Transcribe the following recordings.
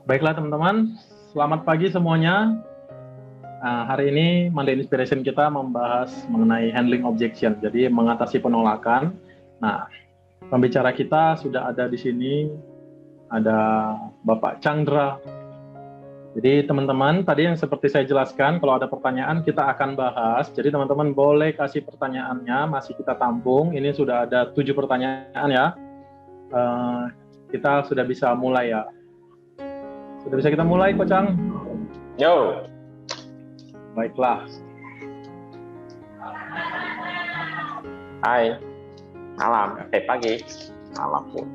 Baiklah teman-teman, selamat pagi semuanya. Hari ini Monday Inspiration kita membahas mengenai handling objection, jadi mengatasi penolakan. Nah, pembicara kita sudah ada di sini, ada Bapak Chandra. Jadi teman-teman, tadi yang seperti saya jelaskan, kalau ada pertanyaan kita akan bahas. Jadi teman-teman boleh kasih pertanyaannya, masih kita tampung. Ini sudah ada 7 pertanyaan ya. Kita sudah bisa mulai ya. Sudah bisa kita mulai, Kocang? Yo. Baiklah. Hai. Malam. Pagi. Malam pun.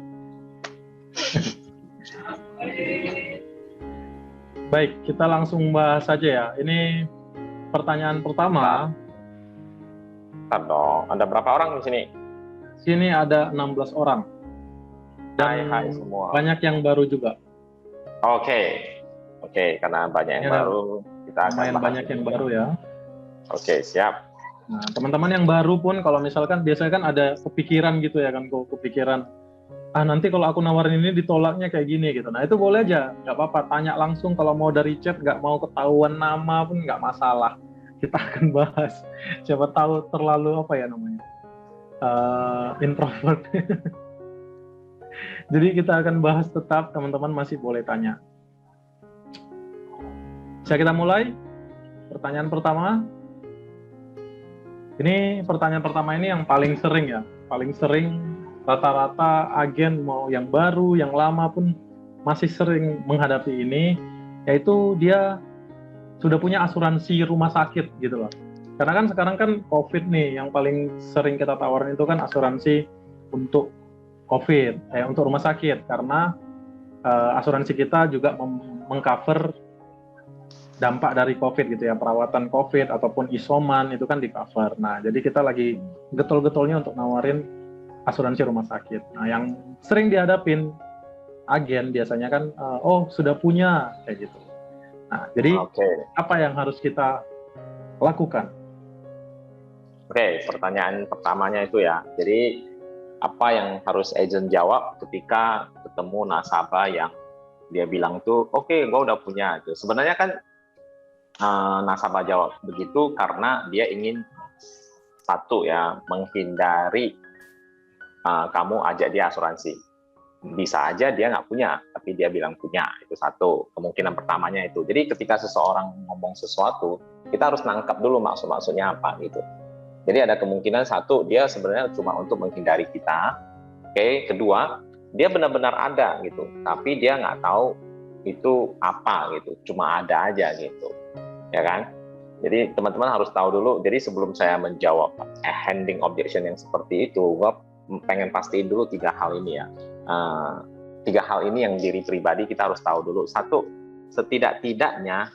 Baik, kita langsung bahas saja ya. Ini pertanyaan pertama. Bentar dong. Ada berapa orang di sini? Sini ada 16 orang. Dan Hai semua. banyak yang baru juga. Oke, karena banyak yang baru, kita akan lumayan banyak yang baru ya. Oke, siap. Nah, teman-teman yang baru pun kalau misalkan biasanya kan ada kepikiran gitu ya kan, kepikiran nanti kalau aku nawarin ini ditolaknya kayak gini gitu. Nah, itu boleh aja, nggak apa-apa, tanya langsung. Kalau mau dari chat, nggak mau ketahuan nama pun nggak masalah. Kita akan bahas. Siapa tahu terlalu apa ya namanya, introvert. Jadi kita akan bahas tetap, teman-teman masih boleh tanya. Bisa kita mulai? Pertanyaan pertama. Ini pertanyaan pertama ini yang paling sering ya. Paling sering rata-rata agen mau yang baru, yang lama pun masih sering menghadapi ini. Yaitu dia sudah punya asuransi rumah sakit gitu loh. Karena kan sekarang kan COVID nih, yang paling sering kita tawarin itu kan asuransi untuk COVID, untuk rumah sakit. Karena asuransi kita juga mengcover dampak dari COVID gitu ya, perawatan COVID ataupun isoman itu kan di cover. Nah, jadi kita lagi getol-getolnya untuk nawarin asuransi rumah sakit. Nah, yang sering dihadapin agen biasanya kan, sudah punya kayak gitu. Nah, jadi apa yang harus kita lakukan? Oke, pertanyaan pertamanya itu ya. Jadi apa yang harus agent jawab ketika ketemu nasabah yang dia bilang tuh, oke, gue udah punya. Sebenarnya kan nasabah jawab begitu karena dia ingin satu ya, menghindari kamu ajak dia asuransi. Bisa aja dia nggak punya, tapi dia bilang punya. Itu satu, kemungkinan pertamanya itu. Jadi ketika seseorang ngomong sesuatu, kita harus nangkap dulu maksud-maksudnya apa gitu. Jadi ada kemungkinan satu, dia sebenarnya cuma untuk menghindari kita. Oke, kedua, dia benar-benar ada gitu, tapi dia nggak tahu itu apa gitu, cuma ada aja gitu. Ya kan? Jadi teman-teman harus tahu dulu. Jadi sebelum saya menjawab handling objection yang seperti itu, gue pengen pastiin dulu 3 hal ini ya. 3 hal ini yang diri pribadi kita harus tahu dulu. Satu, setidak-tidaknya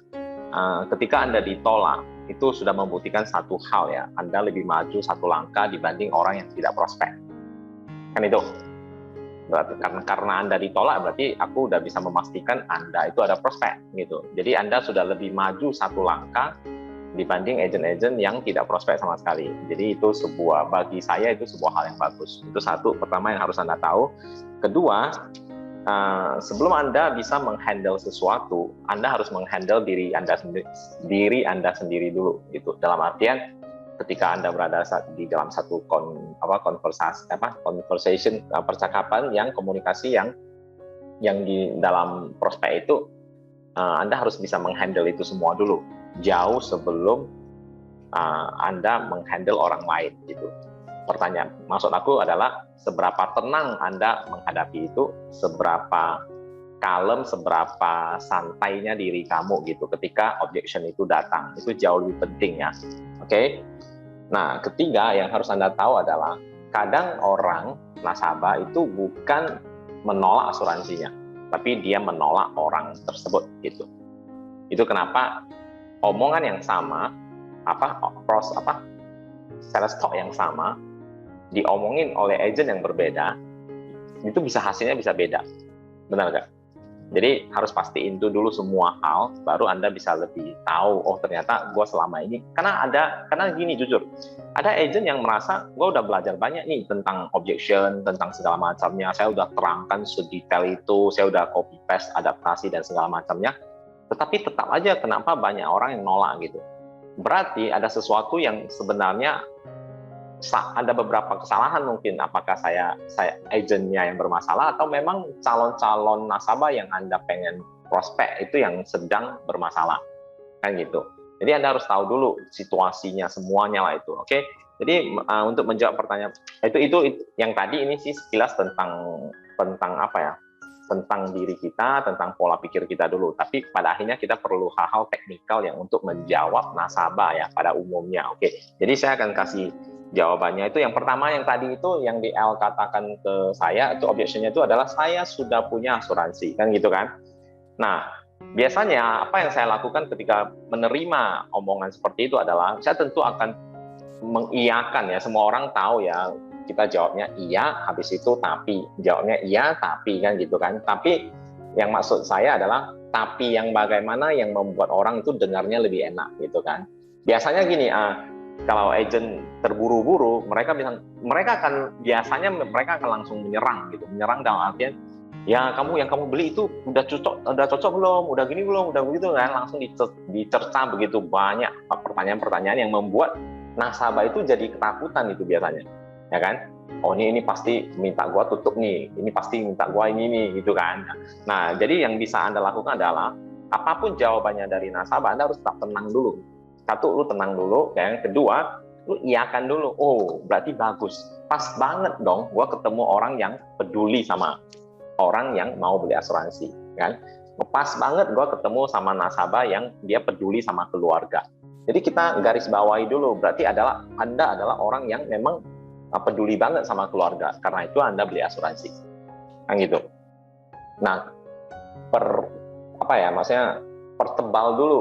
ketika Anda ditolak, itu sudah membuktikan satu hal ya. Anda lebih maju 1 langkah dibanding orang yang tidak prospek. Kan itu. Berarti karena Anda ditolak, berarti aku udah bisa memastikan Anda itu ada prospek gitu. Jadi Anda sudah lebih maju 1 langkah dibanding agent-agent yang tidak prospek sama sekali. Jadi itu bagi saya itu sebuah hal yang bagus. Itu satu, pertama yang harus Anda tahu. Kedua, sebelum Anda bisa menghandle sesuatu, Anda harus menghandle diri Anda sendiri dulu gitu. Dalam artian ketika Anda berada di dalam satu conversation, percakapan yang komunikasi yang di dalam prospek itu, Anda harus bisa menghandle itu semua dulu, jauh sebelum Anda menghandle orang lain gitu. Pertanyaan, maksud aku adalah seberapa tenang Anda menghadapi itu, seberapa kalem, seberapa santainya diri kamu gitu ketika objection itu datang. Itu jauh lebih penting ya. Oke. Nah, ketiga yang harus Anda tahu adalah kadang orang nasabah itu bukan menolak asuransinya, tapi dia menolak orang tersebut gitu. Itu kenapa omongan yang sama, sales talk yang sama diomongin oleh agent yang berbeda, itu hasilnya bisa beda. Benar nggak? Jadi harus pastiin itu dulu semua hal, baru Anda bisa lebih tahu, oh ternyata gue selama ini, karena gini jujur, ada agent yang merasa gue udah belajar banyak nih tentang objection, tentang segala macamnya, saya udah terangkan sedetail itu, saya udah copy paste, adaptasi dan segala macamnya, tetapi tetap aja kenapa banyak orang yang nolak gitu. Berarti ada sesuatu yang sebenarnya ada beberapa kesalahan mungkin, apakah saya agentnya yang bermasalah atau memang calon-calon nasabah yang Anda pengen prospek itu yang sedang bermasalah, kan gitu. Jadi Anda harus tahu dulu situasinya semuanya lah itu, oke? Jadi untuk menjawab pertanyaan itu yang tadi ini sih sekilas tentang apa ya? Tentang diri kita, tentang pola pikir kita dulu. Tapi pada akhirnya kita perlu hal-hal teknikal yang untuk menjawab nasabah ya pada umumnya, oke? Jadi saya akan kasih jawabannya. Itu yang pertama, yang tadi itu yang di L katakan ke saya itu objectionnya itu adalah saya sudah punya asuransi, kan gitu kan. Nah biasanya apa yang saya lakukan ketika menerima omongan seperti itu adalah saya tentu akan mengiyakan ya, semua orang tahu ya, kita jawabnya iya, habis itu tapi, jawabnya iya tapi, kan gitu kan. Tapi yang maksud saya adalah tapi yang bagaimana yang membuat orang itu dengarnya lebih enak gitu kan. Biasanya gini, kalau agent terburu-buru, mereka akan langsung menyerang gitu, menyerang dalam artian ya yang kamu beli itu udah cocok belum, udah gini belum, udah begitu kan, langsung dicerca begitu banyak pertanyaan-pertanyaan yang membuat nasabah itu jadi ketakutan itu biasanya, ya kan? Oh ini pasti minta gua tutup nih, ini pasti minta gua ini nih gitu kan. Nah jadi yang bisa Anda lakukan adalah apapun jawabannya dari nasabah, Anda harus tetap tenang dulu. Satu, lu tenang dulu. Yang kedua, lu iyakan dulu. Oh, berarti bagus. Pas banget dong, gue ketemu orang yang peduli sama orang yang mau beli asuransi, kan? Pas banget gue ketemu sama nasabah yang dia peduli sama keluarga. Jadi kita garis bawahi dulu. Berarti Anda adalah orang yang memang peduli banget sama keluarga. Karena itu Anda beli asuransi, kan gitu. Nah, maksudnya pertebal dulu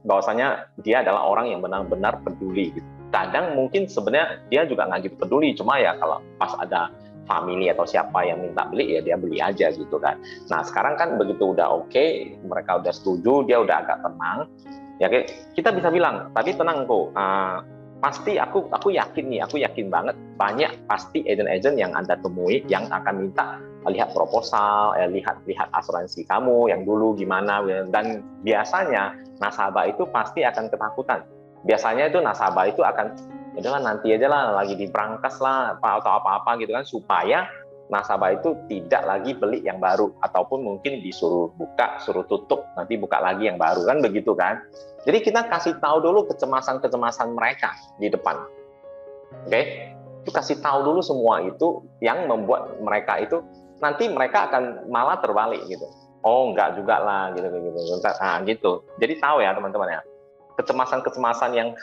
bahwasanya dia adalah orang yang benar-benar peduli gitu. Kadang mungkin sebenarnya dia juga nggak gitu peduli, cuma ya kalau pas ada family atau siapa yang minta beli ya dia beli aja gitu kan. Nah sekarang kan begitu udah oke, mereka udah setuju, dia udah agak tenang, ya kita bisa bilang tadi tenang kok, pasti aku yakin banget banyak pasti agent-agent yang Anda temui yang akan minta lihat proposal, lihat asuransi kamu yang dulu gimana, dan biasanya nasabah itu pasti akan ketakutan. Biasanya itu nasabah itu akan udahlah nanti aja lah, lagi diberangkas lah atau apa-apa gitu kan, supaya nasabah itu tidak lagi beli yang baru ataupun mungkin disuruh suruh tutup, nanti buka lagi yang baru, kan begitu kan. Jadi kita kasih tahu dulu kecemasan mereka di depan. Oke? Itu kasih tahu dulu semua itu yang membuat mereka itu nanti mereka akan malah terbalik gitu. Oh, enggak juga lah gitu. Nah, gitu. Jadi tahu ya teman-teman ya. Kecemasan yang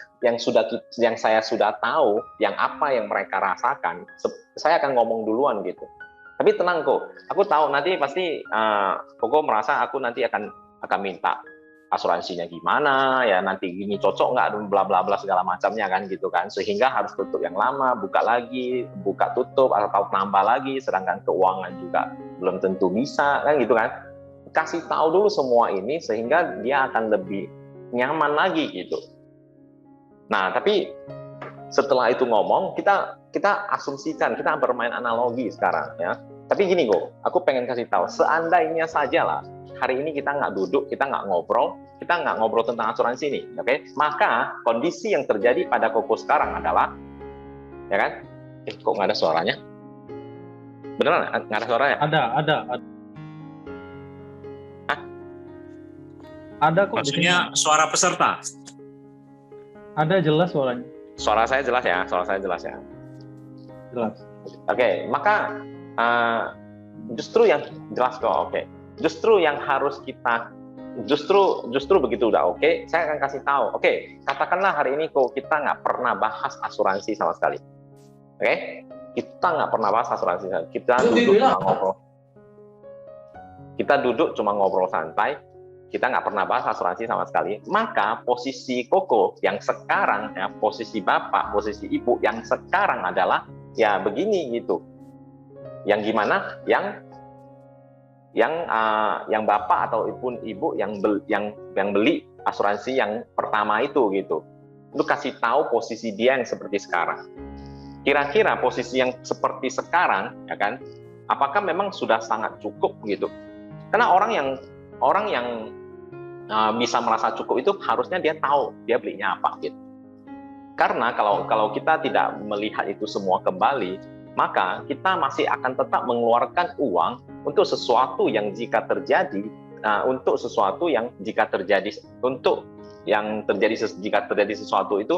saya sudah tahu, yang apa yang mereka rasakan, saya akan ngomong duluan gitu. Tapi tenang kok, aku tahu nanti pasti Koko merasa aku nanti akan minta asuransinya gimana, ya nanti gini cocok nggak, bla bla bla segala macamnya kan gitu kan, sehingga harus tutup yang lama, buka tutup atau nambah lagi, sedangkan keuangan juga belum tentu bisa kan gitu kan. Kasih tahu dulu semua ini sehingga dia akan lebih nyaman lagi gitu. Nah tapi setelah itu ngomong, kita asumsikan, kita bermain analogi sekarang ya. Tapi gini kok, aku pengen kasih tahu, seandainya saja lah hari ini kita nggak duduk, kita nggak ngobrol tentang asuransi ini, oke? Maka kondisi yang terjadi pada Koko sekarang adalah, ya kan? Kok nggak ada suaranya? Beneran nggak ada suaranya? Ada. Hah? Ada kok. Maksudnya suara peserta? Ada, jelas suaranya. Suara saya jelas ya? Jelas. Oke, maka justru yang jelas kok, oke. Justru yang harus kita justru begitu udah oke, saya akan kasih tahu. Oke, katakanlah hari ini kok kita nggak pernah bahas asuransi sama sekali. Oke? Kita nggak pernah bahas asuransi. Kita duduk cuma ngobrol santai. Kita nggak pernah bahas asuransi sama sekali. Maka posisi Koko yang sekarang ya, posisi bapak, posisi ibu yang sekarang adalah ya begini gitu. Yang gimana? Yang yang bapak ataupun ibu yang beli asuransi yang pertama itu gitu. Lu kasih tahu posisi dia yang seperti sekarang. Kira-kira posisi yang seperti sekarang, ya kan? Apakah memang sudah sangat cukup gitu? Karena orang yang bisa merasa cukup itu harusnya dia tahu dia belinya apa gitu. Karena kalau kita tidak melihat itu semua kembali, maka kita masih akan tetap mengeluarkan uang untuk sesuatu yang jika terjadi jika terjadi sesuatu itu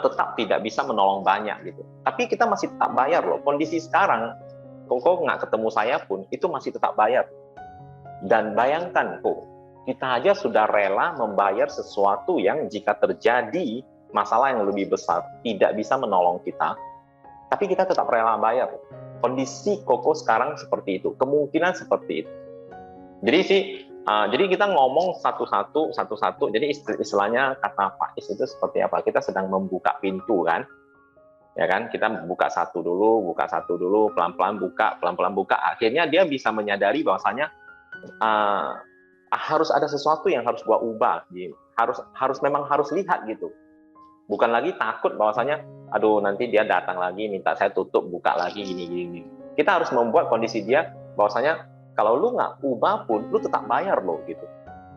tetap tidak bisa menolong banyak gitu. Tapi kita masih tetap bayar loh. Kondisi sekarang, kok nggak ketemu saya pun itu masih tetap bayar. Dan bayangkan kok, kita aja sudah rela membayar sesuatu yang jika terjadi masalah yang lebih besar tidak bisa menolong kita, tapi kita tetap rela bayar. Kondisi Koko sekarang seperti itu, kemungkinan seperti itu. Jadi kita ngomong satu-satu. Jadi istilahnya kata Faiz itu seperti apa? Kita sedang membuka pintu kan, ya kan? Kita buka satu dulu, pelan-pelan buka. Akhirnya dia bisa menyadari bahwasanya harus ada sesuatu yang harus gua ubah. Memang harus lihat gitu. Bukan lagi takut bahwasanya aduh nanti dia datang lagi minta saya tutup buka lagi gini. Kita harus membuat kondisi dia bahwasanya kalau lu nggak ubah pun lu tetap bayar loh gitu.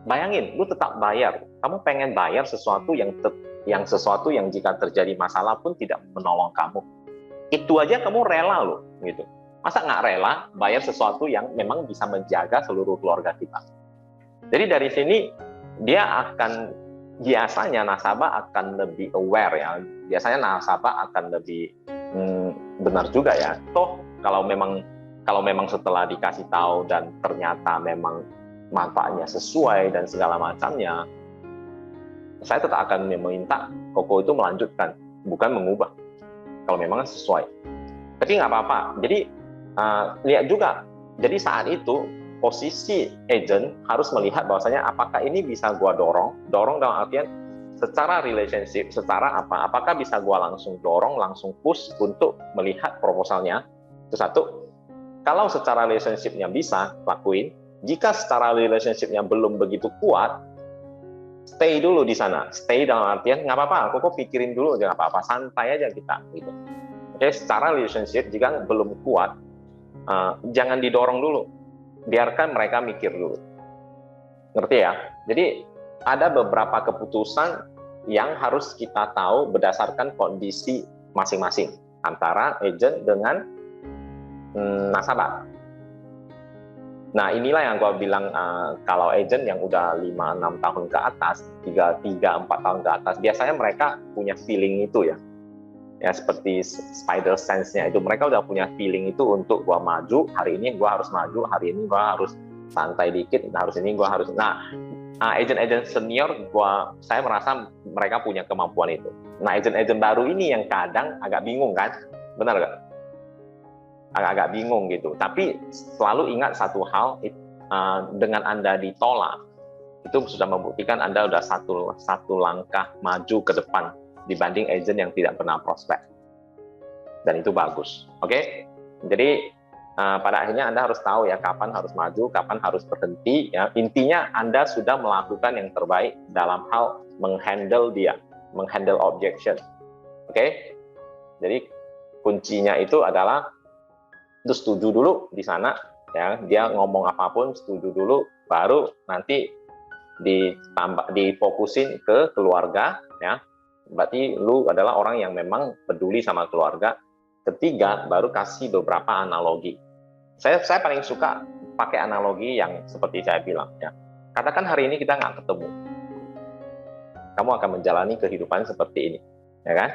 Bayangin lu tetap bayar. Kamu pengen bayar sesuatu yang jika terjadi masalah pun tidak menolong kamu. Itu aja kamu rela loh gitu. Masa nggak rela bayar sesuatu yang memang bisa menjaga seluruh keluarga kita. Jadi dari sini biasanya nasabah akan lebih aware ya. Biasanya nasabah akan lebih benar juga ya. Toh kalau memang setelah dikasih tahu dan ternyata memang manfaatnya sesuai dan segala macamnya, saya tetap akan meminta Koko itu melanjutkan, bukan mengubah. Kalau memang sesuai. Tapi nggak apa-apa. Jadi lihat juga. Jadi saat itu posisi agent harus melihat bahwasanya apakah ini bisa gua dorong dalam artian secara relationship, secara apakah bisa gua langsung dorong, langsung push untuk melihat proposalnya. Itu satu. Kalau secara relationship-nya bisa lakuin, jika secara relationship-nya belum begitu kuat, stay dulu di sana. Stay dalam artian nggak apa-apa, Koko pikirin dulu, nggak apa-apa, santai aja kita gitu. Oke, secara relationship jika belum kuat, jangan didorong dulu. Biarkan mereka mikir dulu. Ngerti ya? Jadi ada beberapa keputusan yang harus kita tahu berdasarkan kondisi masing-masing antara agent dengan nasabah. Nah inilah yang gue bilang kalau agent yang udah 5-6 tahun ke atas, 3-4 tahun ke atas, biasanya mereka punya feeling itu ya. Ya seperti spider sense-nya itu, mereka udah punya feeling itu untuk gua maju, hari ini gua harus maju, hari ini gua harus santai dikit, harus ini gua harus. Nah, agent-agent senior saya merasa mereka punya kemampuan itu. Nah, agent-agent baru ini yang kadang agak bingung kan? Benar nggak? Agak bingung gitu. Tapi selalu ingat satu hal, dengan Anda ditolak, itu sudah membuktikan Anda udah satu langkah maju ke depan dibanding agent yang tidak pernah prospek, dan itu bagus. Oke? Jadi pada akhirnya Anda harus tahu ya kapan harus maju, kapan harus berhenti ya. Intinya Anda sudah melakukan yang terbaik dalam hal menghandle objection. Oke? Jadi kuncinya itu adalah itu setuju dulu di sana ya, dia ngomong apapun setuju dulu, baru nanti difokusin ke keluarga ya. Berarti lu adalah orang yang memang peduli sama keluarga. Ketiga, baru kasih beberapa analogi. Saya paling suka pakai analogi yang seperti saya bilang ya. Katakan hari ini kita nggak ketemu. Kamu akan menjalani kehidupan seperti ini, ya kan?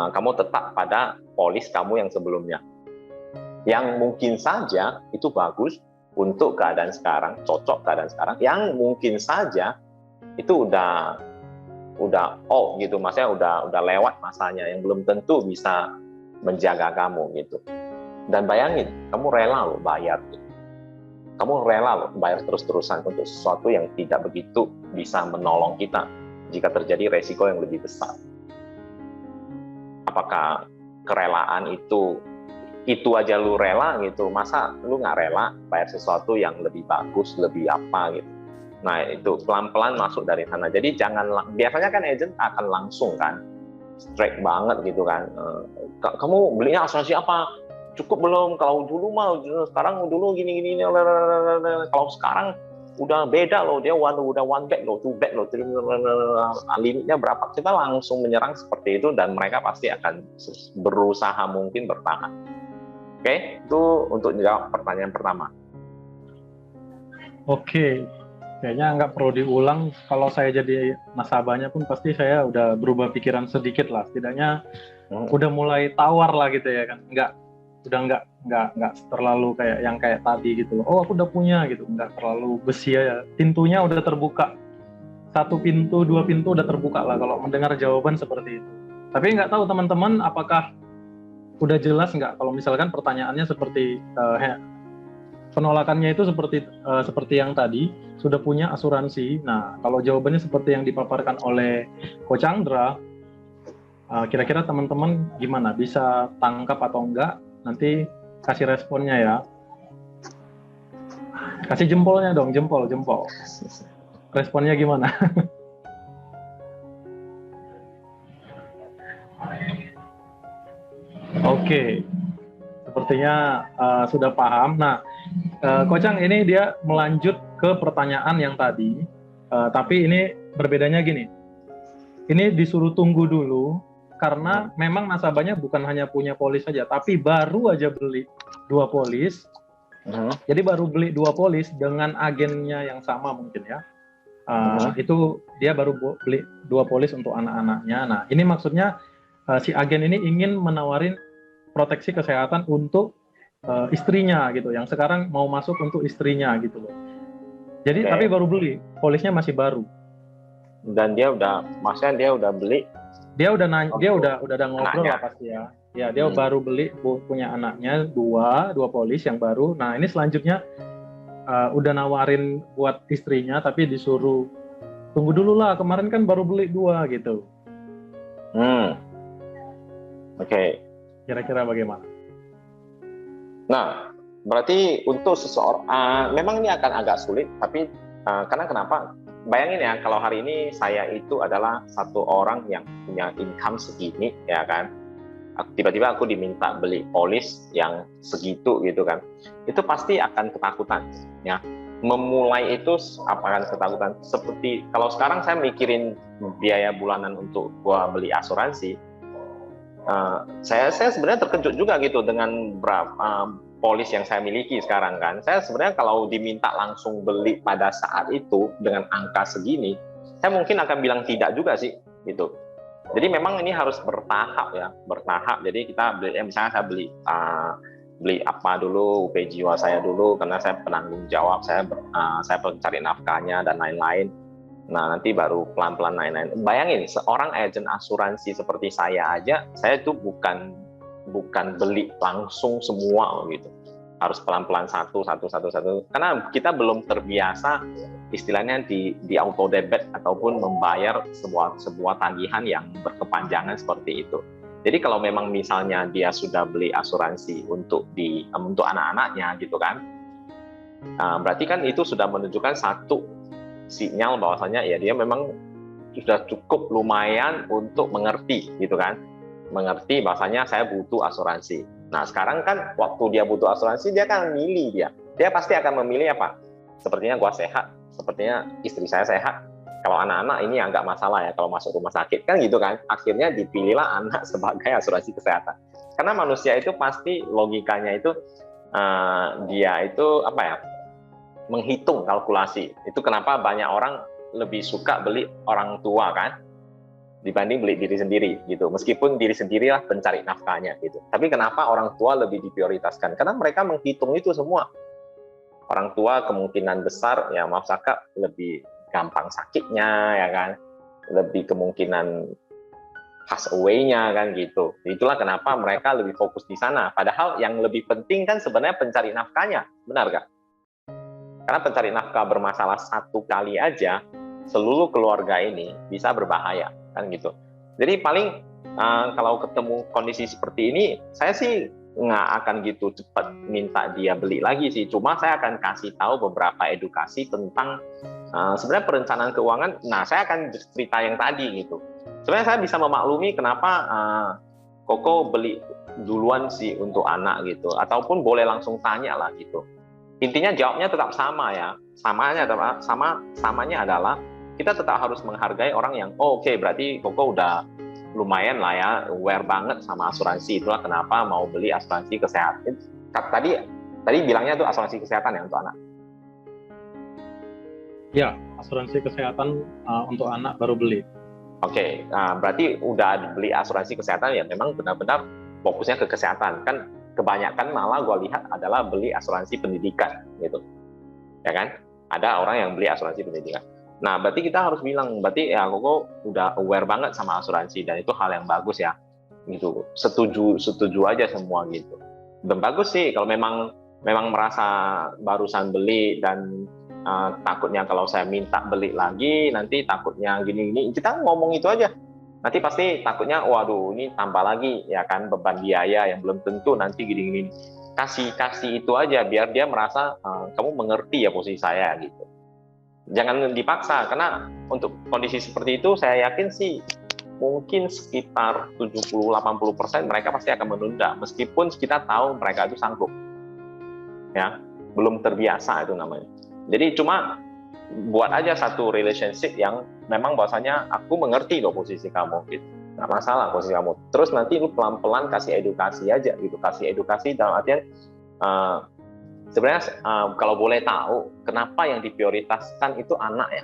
Kamu tetap pada polis kamu yang sebelumnya. Yang mungkin saja itu bagus untuk keadaan sekarang, cocok keadaan sekarang. Yang mungkin saja itu udah off gitu, maksudnya udah lewat masanya, yang belum tentu bisa menjaga kamu gitu. Dan bayangin, kamu rela loh bayar gitu. Kamu rela loh bayar terus-terusan untuk sesuatu yang tidak begitu bisa menolong kita jika terjadi resiko yang lebih besar. Apakah kerelaan itu itu aja lu rela gitu, masa lu nggak rela bayar sesuatu yang lebih bagus, lebih apa gitu. Nah itu pelan-pelan masuk dari sana. Jadi jangan, biasanya kan agent akan langsung kan, straight banget gitu kan. Kamu belinya asuransi apa? Cukup belum? Kalau dulu mah, sekarang dulu gini-gini. Kalau sekarang udah beda loh, dia udah one bed loh, two bed loh, limitnya berapa? Kita langsung menyerang seperti itu dan mereka pasti akan berusaha mungkin bertahan. Oke, itu untuk menjawab pertanyaan pertama. Oke, kayaknya nggak perlu diulang. Kalau saya jadi nasabahnya pun pasti saya udah berubah pikiran sedikit lah. Setidaknya udah mulai tawar lah gitu ya kan. Nggak terlalu kayak yang kayak tadi gitu loh. Oh aku udah punya gitu. Nggak terlalu besi ya. Pintunya udah terbuka. 1 pintu, 2 pintu udah terbuka lah kalau mendengar jawaban seperti itu. Tapi nggak tahu teman-teman apakah udah jelas nggak kalau misalkan pertanyaannya seperti penolakannya itu seperti yang tadi, sudah punya asuransi. Nah, kalau jawabannya seperti yang dipaparkan oleh Coach Chandra, kira-kira teman-teman gimana? Bisa tangkap atau enggak? Nanti kasih responnya ya. Kasih jempolnya dong, jempol. Responnya gimana? Oke, sepertinya sudah paham. Nah, Kocang ini dia melanjut ke pertanyaan yang tadi, tapi ini berbedanya gini. Ini disuruh tunggu dulu karena memang nasabahnya bukan hanya punya polis saja, tapi baru aja beli 2 polis. Jadi baru beli 2 polis dengan agennya yang sama mungkin ya. Itu dia baru beli 2 polis untuk anak-anaknya. Nah, ini maksudnya si agen ini ingin menawarin proteksi kesehatan untuk istrinya gitu, yang sekarang mau masuk untuk istrinya gitu loh. Jadi tapi baru beli, polisnya masih baru. Dan dia udah beli. Dia udah ngobrol lah pasti ya. Ya dia baru beli punya anaknya 2 polis yang baru. Nah ini selanjutnya udah nawarin buat istrinya, tapi disuruh tunggu dulu lah. Kemarin kan baru beli 2 gitu. Oke. Kira-kira bagaimana? Nah, berarti untuk seseorang, memang ini akan agak sulit, tapi karena kenapa? Bayangin ya, kalau hari ini saya itu adalah satu orang yang punya income segini, ya kan? Tiba-tiba aku diminta beli polis yang segitu gitu kan, itu pasti akan ketakutan, ya. Memulai itu akan ketakutan. Seperti kalau sekarang saya mikirin biaya bulanan untuk gua beli asuransi. Saya sebenarnya terkejut juga gitu dengan berapa polis yang saya miliki sekarang kan. Saya sebenarnya kalau diminta langsung beli pada saat itu dengan angka segini, saya mungkin akan bilang tidak juga sih gitu. Jadi memang ini harus bertahap ya, bertahap. Jadi kita beli, misalnya saya beli apa dulu, UP jiwa saya dulu karena saya penanggung jawab, saya pencari nafkahnya dan lain-lain. Nah, nanti baru pelan-pelan naik-naik. Bayangin, seorang agen asuransi seperti saya aja, saya itu bukan beli langsung semua gitu. Harus pelan-pelan satu. Karena kita belum terbiasa istilahnya di auto debit ataupun membayar sebuah tagihan yang berkepanjangan seperti itu. Jadi kalau memang misalnya dia sudah beli asuransi untuk anak-anaknya gitu kan, berarti kan itu sudah menunjukkan satu sinyal bahwasanya ya dia memang sudah cukup lumayan untuk mengerti gitu kan, mengerti bahwasanya saya butuh asuransi. Nah sekarang kan waktu dia butuh asuransi, dia kan milih, dia pasti akan memilih apa? Sepertinya gua sehat, sepertinya istri saya sehat, kalau anak-anak ini agak masalah ya kalau masuk rumah sakit kan gitu kan. Akhirnya dipilihlah anak sebagai asuransi kesehatan, karena manusia itu pasti logikanya itu dia itu apa ya, menghitung kalkulasi. Itu kenapa banyak orang lebih suka beli orang tua kan dibanding beli diri sendiri gitu. Meskipun diri sendirilah pencari nafkahnya gitu. Tapi kenapa orang tua lebih diprioritaskan? Karena mereka menghitung itu semua. Orang tua kemungkinan besar ya maaf Saka lebih gampang sakitnya ya kan. Lebih kemungkinan pass away-nya kan gitu. Itulah kenapa mereka lebih fokus di sana. Padahal yang lebih penting kan sebenarnya pencari nafkahnya. Benar gak? Karena pencari nafkah bermasalah 1 kali aja, seluruh keluarga ini bisa berbahaya, kan gitu. Jadi paling kalau ketemu kondisi seperti ini, saya sih nggak akan gitu cepat minta dia beli lagi sih. Cuma saya akan kasih tahu beberapa edukasi tentang sebenarnya perencanaan keuangan. Nah, saya akan cerita yang tadi gitu. Sebenarnya saya bisa memaklumi kenapa Koko beli duluan sih untuk anak gitu, ataupun boleh langsung tanya lah gitu. Intinya jawabnya tetap sama ya. Samanya adalah kita tetap harus menghargai orang yang oke, berarti Koko udah lumayan lah ya, aware banget sama asuransi. Itulah kenapa mau beli asuransi kesehatan. Tadi bilangnya tuh asuransi kesehatan ya untuk anak. Ya, asuransi kesehatan untuk anak baru beli. Oke, berarti udah beli asuransi kesehatan ya, memang benar-benar fokusnya ke kesehatan. Kan kebanyakan malah gue lihat adalah beli asuransi pendidikan gitu, ya kan? Ada orang yang beli asuransi pendidikan. Nah, berarti kita harus bilang, berarti ya Koko udah aware banget sama asuransi, dan itu hal yang bagus ya, gitu. Setuju aja semua gitu. Dan bagus sih kalau memang merasa barusan beli dan takutnya kalau saya minta beli lagi, nanti takutnya gini-gini. Kita ngomong itu aja. Nanti pasti takutnya, waduh ini tambah lagi ya kan, beban biaya yang belum tentu nanti gini-gini. Kasih itu aja biar dia merasa kamu mengerti ya posisi saya gitu. Jangan dipaksa, karena untuk kondisi seperti itu saya yakin sih mungkin sekitar 70-80% mereka pasti akan menunda, meskipun kita tahu mereka itu sanggup ya, belum terbiasa itu namanya. Jadi cuma buat aja satu relationship yang memang bahwasanya aku mengerti loh posisi kamu gitu, nggak masalah posisi kamu. Terus nanti lu pelan-pelan kasih edukasi aja gitu, kasih edukasi dalam artian sebenarnya kalau boleh tahu kenapa yang diprioritaskan itu anak ya,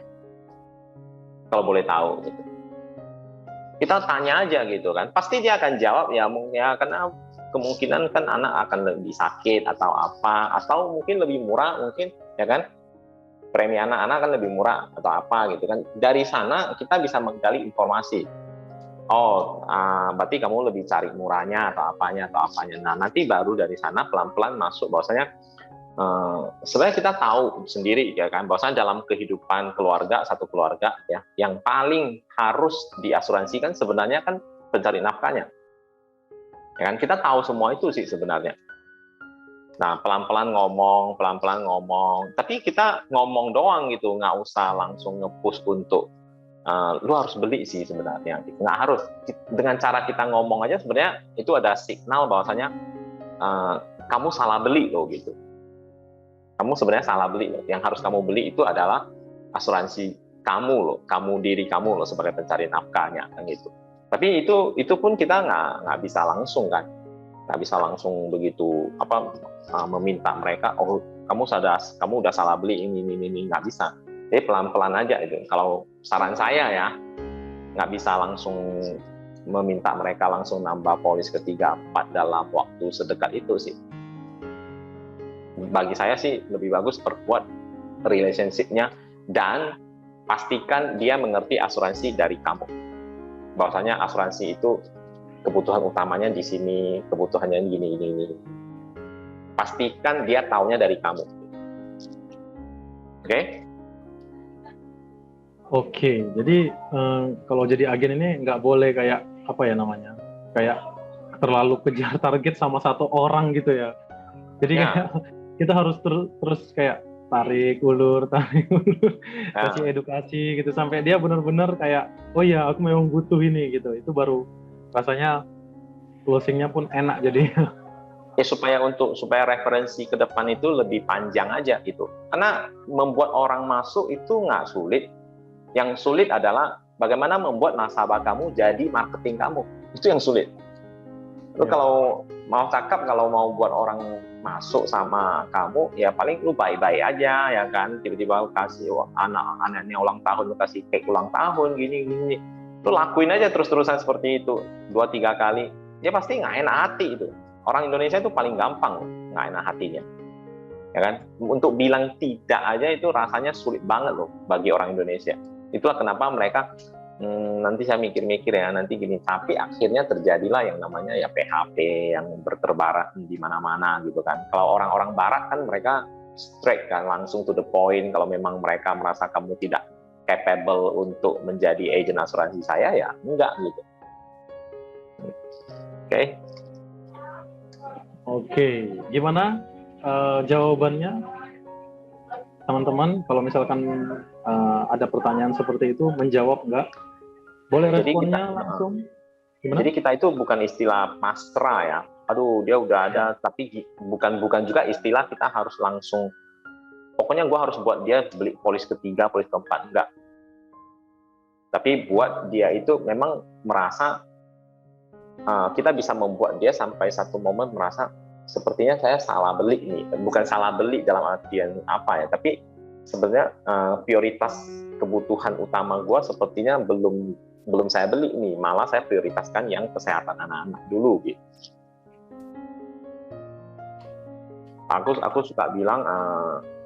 kalau boleh tahu gitu, kita tanya aja gitu kan, pasti dia akan jawab ya karena kemungkinan kan anak akan lebih sakit atau apa, atau mungkin lebih murah mungkin ya kan, premi anak-anak kan lebih murah atau apa gitu kan. Dari sana kita bisa menggali informasi. Berarti kamu lebih cari murahnya atau apanya. Nah, nanti baru dari sana pelan-pelan masuk bahwasanya sebenarnya kita tahu sendiri ya kan, bahwasanya dalam kehidupan keluarga, satu keluarga ya, yang paling harus diasuransikan sebenarnya kan pencari nafkahnya. Ya kan, kita tahu semua itu sih sebenarnya. Nah, pelan-pelan ngomong, tapi kita ngomong doang gitu, nggak usah langsung nge-push untuk lu harus beli sih sebenarnya. Nggak harus. Dengan cara kita ngomong aja sebenarnya itu ada signal bahwasanya kamu salah beli loh gitu. Kamu sebenarnya salah beli loh. Yang harus kamu beli itu adalah asuransi kamu loh, diri kamu loh sebagai pencari nafkahnya kan gitu. Tapi itu pun kita nggak bisa langsung kan. Nggak bisa langsung begitu meminta mereka, kamu udah salah beli ini, nggak bisa. Jadi pelan-pelan aja itu. Kalau saran saya ya, nggak bisa langsung meminta mereka langsung nambah polis ketiga 4 dalam waktu sedekat itu sih. Bagi saya sih lebih bagus perkuat relationship-nya dan pastikan dia mengerti asuransi dari kamu. Bahwasanya asuransi itu kebutuhan utamanya di sini, kebutuhannya gini. Pastikan dia taunya dari kamu. Oke? Oke, jadi kalau jadi agen ini nggak boleh kayak apa ya namanya, kayak terlalu kejar target sama satu orang gitu ya. Jadi kayak kita harus terus kayak tarik ulur, kasih edukasi gitu sampai dia benar-benar kayak, oh ya aku memang butuh ini gitu. Itu baru rasanya closingnya pun enak jadi. Ya supaya referensi ke depan itu lebih panjang aja gitu. Karena membuat orang masuk itu nggak sulit. Yang sulit adalah bagaimana membuat nasabah kamu jadi marketing kamu. Itu yang sulit. Lu kalau mau cakap, kalau mau buat orang masuk sama kamu, ya paling lu baik-baik aja ya kan. Tiba-tiba lu kasih anaknya ulang tahun, lu kasih cake ulang tahun gini. Lu lakuin aja terus-terusan seperti itu 2-3 kali. Ya pasti nggak enak hati itu. Orang Indonesia itu paling gampang nggak enak hatinya. Ya kan? Untuk bilang tidak aja itu rasanya sulit banget loh bagi orang Indonesia. Itulah kenapa mereka nanti saya mikir-mikir ya nanti gini, tapi akhirnya terjadilah yang namanya ya PHP yang berterbaran di mana-mana gitu kan. Kalau orang-orang barat kan mereka straight kan, langsung to the point. Kalau memang mereka merasa kamu tidak capable untuk menjadi agen asuransi saya, ya enggak gitu. Oke. Oke, gimana jawabannya teman-teman? Kalau misalkan ada pertanyaan seperti itu, menjawab nggak? Boleh Jadi responnya langsung. Gimana? Jadi kita itu bukan istilah pasrah ya. Aduh, dia udah ada, tapi bukan juga istilah kita harus langsung. Pokoknya gue harus buat dia beli polis ketiga, polis keempat, enggak. Tapi buat dia itu memang merasa kita bisa membuat dia sampai satu momen merasa sepertinya saya salah beli nih. Bukan salah beli dalam artian apa ya, tapi sebenarnya prioritas kebutuhan utama gue sepertinya belum saya beli nih, malah saya prioritaskan yang kesehatan anak-anak dulu gitu. Aku suka bilang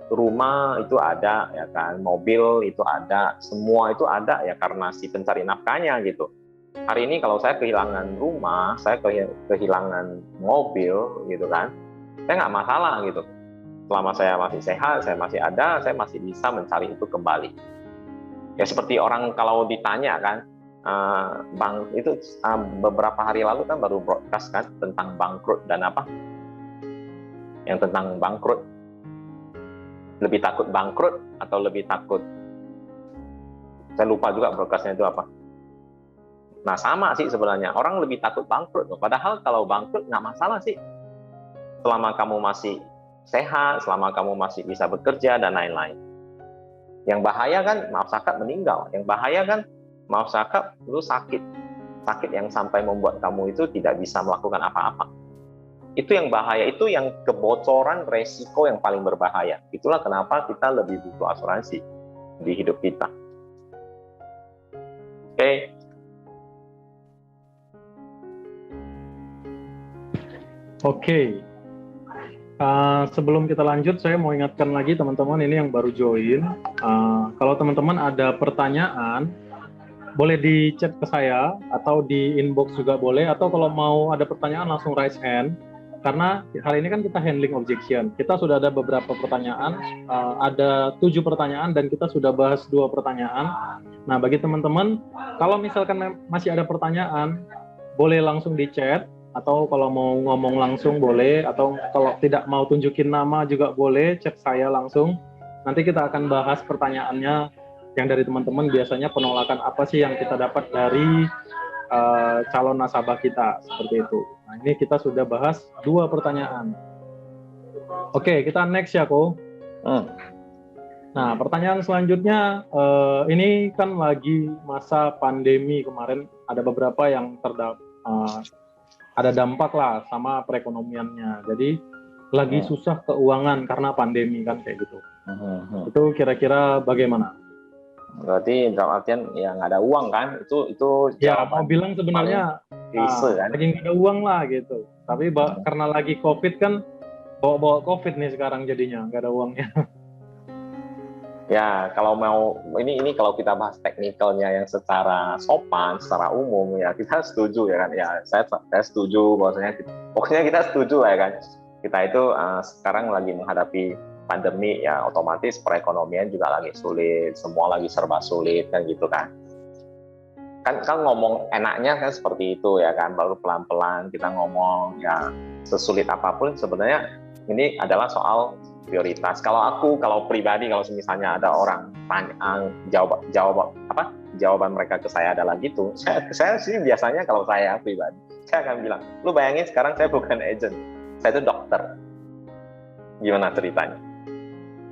rumah itu ada ya kan, mobil itu ada, semua itu ada ya karena si pencari nafkahnya gitu. Hari ini kalau saya kehilangan rumah, saya kehilangan mobil gitu kan, saya nggak masalah gitu. Selama saya masih sehat, saya masih ada, saya masih bisa mencari itu kembali. Ya seperti orang kalau ditanya kan, bank itu beberapa hari lalu kan baru broadcast kan tentang bangkrut dan apa? Yang tentang bangkrut. Lebih takut bangkrut atau lebih takut? Saya lupa juga broadcastnya itu apa. Nah sama sih sebenarnya, orang lebih takut bangkrut. Padahal kalau bangkrut nggak masalah sih. Selama kamu masih sehat, selama kamu masih bisa bekerja dan lain-lain. Yang bahaya kan maaf sakit meninggal. Yang bahaya kan maaf sakit lu sakit yang sampai membuat kamu itu tidak bisa melakukan apa-apa. Itu yang bahaya, itu yang kebocoran resiko yang paling berbahaya. Itulah kenapa kita lebih butuh asuransi di hidup kita. Oke. Oke. Sebelum kita lanjut, saya mau ingatkan lagi teman-teman ini yang baru join. Kalau teman-teman ada pertanyaan, boleh di chat ke saya atau di inbox juga boleh. Atau kalau mau ada pertanyaan langsung raise hand. Karena hari ini kan kita handling objection. Kita sudah ada beberapa pertanyaan, ada 7 pertanyaan dan kita sudah bahas 2 pertanyaan. Nah, bagi teman-teman, kalau misalkan masih ada pertanyaan, boleh langsung di chat. Atau kalau mau ngomong langsung boleh, atau kalau tidak mau tunjukin nama juga boleh, chat saya langsung. Nanti kita akan bahas pertanyaannya yang dari teman-teman, biasanya penolakan apa sih yang kita dapat dari calon nasabah kita, seperti itu. Nah, ini kita sudah bahas 2 pertanyaan. Oke, kita next ya, Ko. Nah, pertanyaan selanjutnya, ini kan lagi masa pandemi kemarin, ada beberapa yang ada dampak lah sama perekonomiannya. Jadi lagi susah keuangan karena pandemi kan kayak gitu. Itu kira-kira bagaimana? Berarti dalam artian ya nggak ada uang kan? Itu ya mau bilang sebenarnya kan? lagi nggak ada uang lah gitu. Tapi karena lagi COVID kan, bawa COVID nih sekarang jadinya nggak ada uangnya. Ya, kalau mau ini kalau kita bahas teknikalnya yang secara sopan, secara umum ya kita setuju ya kan. Ya, saya setuju bahwasanya pokoknya kita setuju ya kan. Kita itu sekarang lagi menghadapi pandemi ya, otomatis perekonomian juga lagi sulit, semua lagi serba sulit kan gitu kan. Kan ngomong enaknya kan seperti itu ya kan, baru pelan-pelan kita ngomong ya, sesulit apapun sebenarnya ini adalah soal prioritas. Kalau pribadi, kalau misalnya ada orang tanya jawaban mereka ke saya adalah gitu, saya sih biasanya kalau saya pribadi, saya akan bilang, lu bayangin sekarang saya bukan agent, saya itu dokter. Gimana ceritanya?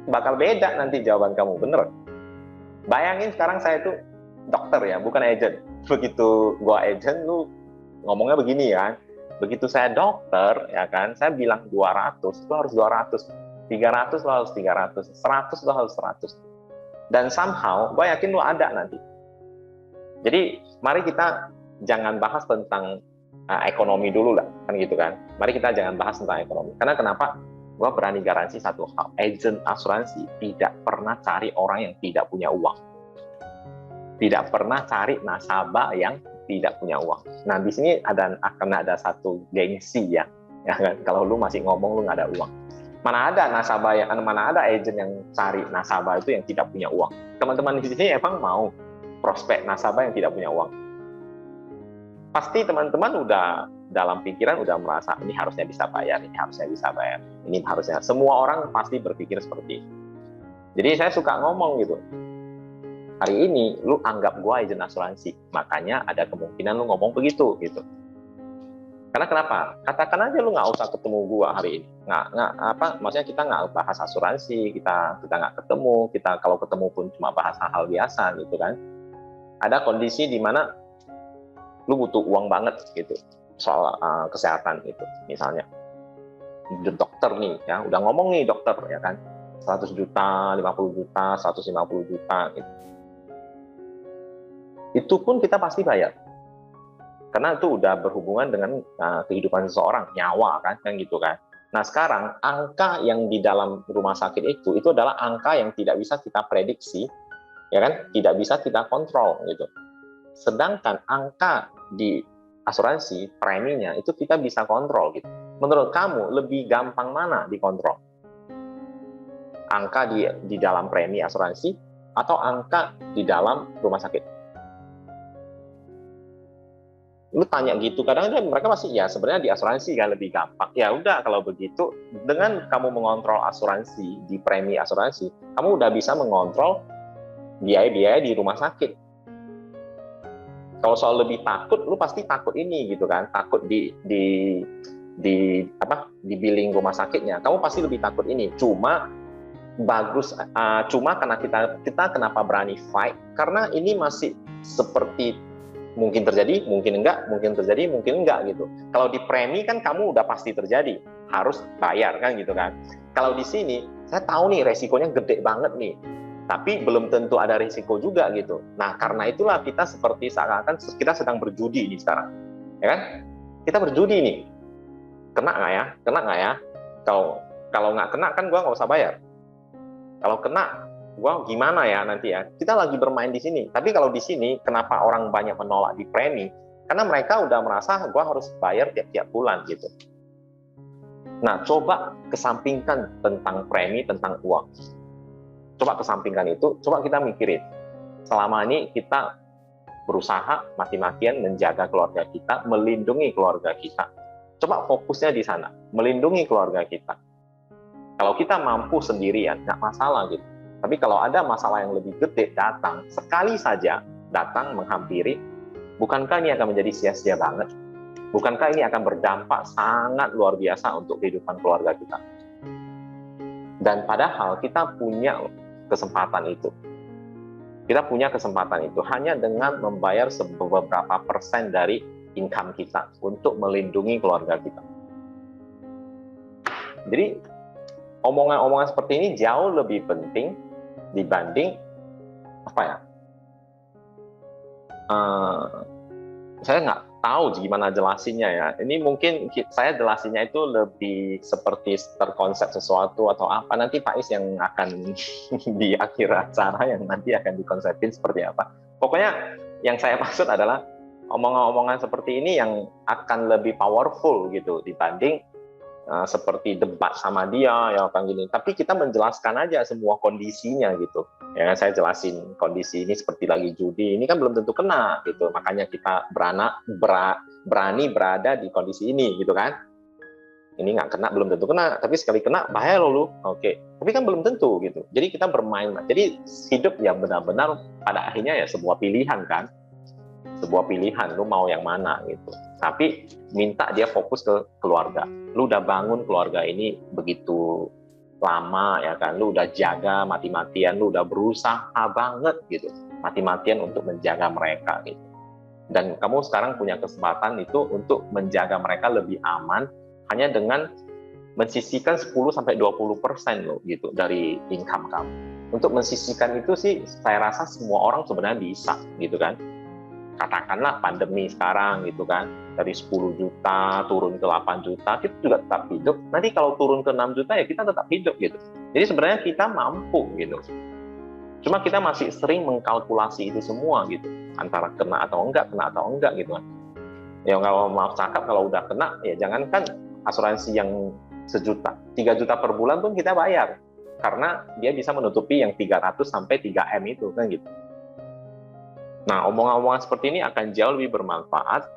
Bakal beda nanti jawaban kamu, bener. Bayangin sekarang saya itu dokter ya, bukan agent. Begitu gua agent, lu ngomongnya begini ya. Begitu saya dokter ya kan, saya bilang 200, itu harus 200. 300 lo harus 300, 100 lo harus 100. Dan somehow gue yakin lo ada nanti. Jadi mari kita jangan bahas tentang ekonomi dulu lah, kan gitu kan. Mari kita jangan bahas tentang ekonomi. Karena kenapa? Gue berani garansi satu hal, agent asuransi tidak pernah cari orang yang tidak punya uang. Tidak pernah cari nasabah yang tidak punya uang. Nah di sini akan ada satu gengsi ya kan? Kalau lu masih ngomong lu nggak ada uang. Mana ada agent yang cari nasabah itu yang tidak punya uang. Teman-teman di sini emang mau prospek nasabah yang tidak punya uang? Pasti teman-teman udah dalam pikiran udah merasa ini harusnya bisa bayar, ini harusnya bisa bayar, ini harusnya. Semua orang pasti berpikir seperti itu. Jadi saya suka ngomong gitu, hari ini lu anggap gua agent asuransi, makanya ada kemungkinan lu ngomong begitu gitu. Karena kenapa? Katakan aja lu nggak usah ketemu gua hari ini, maksudnya kita nggak bahas asuransi, kita nggak ketemu, kita kalau ketemu pun cuma bahas hal biasa gitu kan. Ada kondisi di mana lu butuh uang banget gitu soal kesehatan itu, misalnya dokter nih ya, udah ngomong nih dokter ya kan, 100 juta, 50 juta, 150 juta gitu. Itu pun kita pasti bayar. Karena itu udah berhubungan dengan kehidupan seseorang, nyawa kan gitu kan. Nah, sekarang angka yang di dalam rumah sakit itu adalah angka yang tidak bisa kita prediksi, ya kan? Tidak bisa kita kontrol gitu. Sedangkan angka di asuransi preminya itu kita bisa kontrol gitu. Menurut kamu lebih gampang mana dikontrol? Angka di dalam premi asuransi atau angka di dalam rumah sakit? Lu tanya gitu, kadang mereka masih ya sebenarnya di asuransi kan lebih gampang. Ya udah, kalau begitu dengan kamu mengontrol asuransi di premi asuransi, kamu udah bisa mengontrol biaya-biaya di rumah sakit. Kalau soal lebih takut, lu pasti takut ini gitu kan, takut di billing rumah sakitnya. Kamu pasti lebih takut ini. Cuma karena kita kenapa berani fight? Karena ini masih seperti mungkin terjadi, mungkin enggak, mungkin terjadi, mungkin enggak gitu. Kalau di premi kan kamu udah pasti terjadi, harus bayar kan gitu kan. Kalau di sini, saya tahu nih resikonya gede banget nih, tapi belum tentu ada resiko juga gitu. Nah, karena itulah kita seperti seakan-akan kita sedang berjudi nih sekarang, ya kan? Kita berjudi nih, kena nggak ya? Kena nggak ya? Kalau nggak kena kan gua nggak usah bayar. Kalau kena, gua gimana ya nanti ya? Kita lagi bermain di sini. Tapi kalau di sini, kenapa orang banyak menolak di premi? Karena mereka udah merasa gua harus bayar tiap-tiap bulan gitu. Nah, coba kesampingkan tentang premi, tentang uang. Coba kesampingkan itu, coba kita mikirin. Selama ini kita berusaha mati-matian menjaga keluarga kita, melindungi keluarga kita. Coba fokusnya di sana, melindungi keluarga kita. Kalau kita mampu sendirian, nggak masalah gitu. Tapi kalau ada masalah yang lebih gede datang, sekali saja datang menghampiri, bukankah ini akan menjadi sia-sia banget? Bukankah ini akan berdampak sangat luar biasa untuk kehidupan keluarga kita? Dan padahal kita punya kesempatan itu. Kita punya kesempatan itu hanya dengan membayar beberapa persen dari income kita untuk melindungi keluarga kita. Jadi omongan-omongan seperti ini jauh lebih penting dibanding saya nggak tahu gimana jelasinnya ya. Ini mungkin saya jelasinnya itu lebih seperti terkonsep sesuatu atau apa. Nanti Pak Is yang akan di akhir acara yang nanti akan dikonsepin seperti apa. Pokoknya yang saya maksud adalah omongan-omongan seperti ini yang akan lebih powerful gitu dibanding seperti debat sama dia ya kan gini. Tapi kita menjelaskan aja semua kondisinya gitu. Ya saya jelasin kondisi ini seperti lagi judi. Ini kan belum tentu kena gitu. Makanya kita berani berada di kondisi ini gitu kan. Ini nggak kena, belum tentu kena. Tapi sekali kena bahaya loh lu. Oke. Tapi kan belum tentu gitu. Jadi kita bermain. Jadi hidup ya benar-benar pada akhirnya ya sebuah pilihan kan. Sebuah pilihan, lu mau yang mana gitu. Tapi minta dia fokus ke keluarga. Lu udah bangun keluarga ini begitu lama ya kan, lu udah jaga mati-matian, lu udah berusaha banget gitu, mati-matian untuk menjaga mereka gitu. Dan kamu sekarang punya kesempatan itu untuk menjaga mereka lebih aman hanya dengan mensisihkan 10-20% loh gitu dari income kamu. Untuk mensisihkan itu sih saya rasa semua orang sebenarnya bisa gitu kan. Katakanlah pandemi sekarang gitu kan, dari 10 juta turun ke 8 juta, kita juga tetap hidup. Nanti kalau turun ke 6 juta ya kita tetap hidup gitu. Jadi sebenarnya kita mampu gitu. Cuma kita masih sering mengkalkulasi itu semua gitu, antara kena atau enggak gitu kan. Ya nggak maaf cakap, kalau udah kena ya jangankan asuransi yang 1 juta, 3 juta per bulan pun kita bayar. Karena dia bisa menutupi yang 300 sampai 3M itu kan gitu. Nah, omongan-omongan seperti ini akan jauh lebih bermanfaat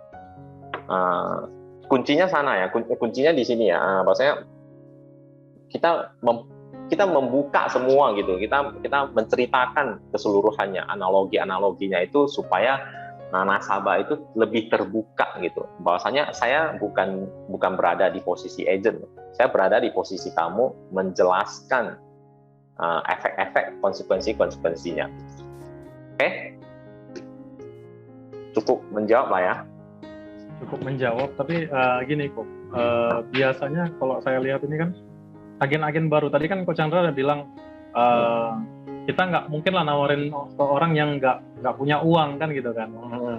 kuncinya sana ya, kuncinya di sini ya. Maksudnya kita membuka semua gitu, kita menceritakan keseluruhannya, analoginya itu supaya nasabah itu lebih terbuka gitu. Bahwasanya saya bukan berada di posisi agent, saya berada di posisi kamu menjelaskan efek-efek, konsekuensinya. Oke? Cukup menjawab lah ya. Cukup menjawab, tapi gini kok, biasanya kalau saya lihat ini kan agen-agen baru, tadi kan Coach Chandra udah bilang kita nggak mungkin lah nawarin ke orang yang nggak punya uang kan gitu kan.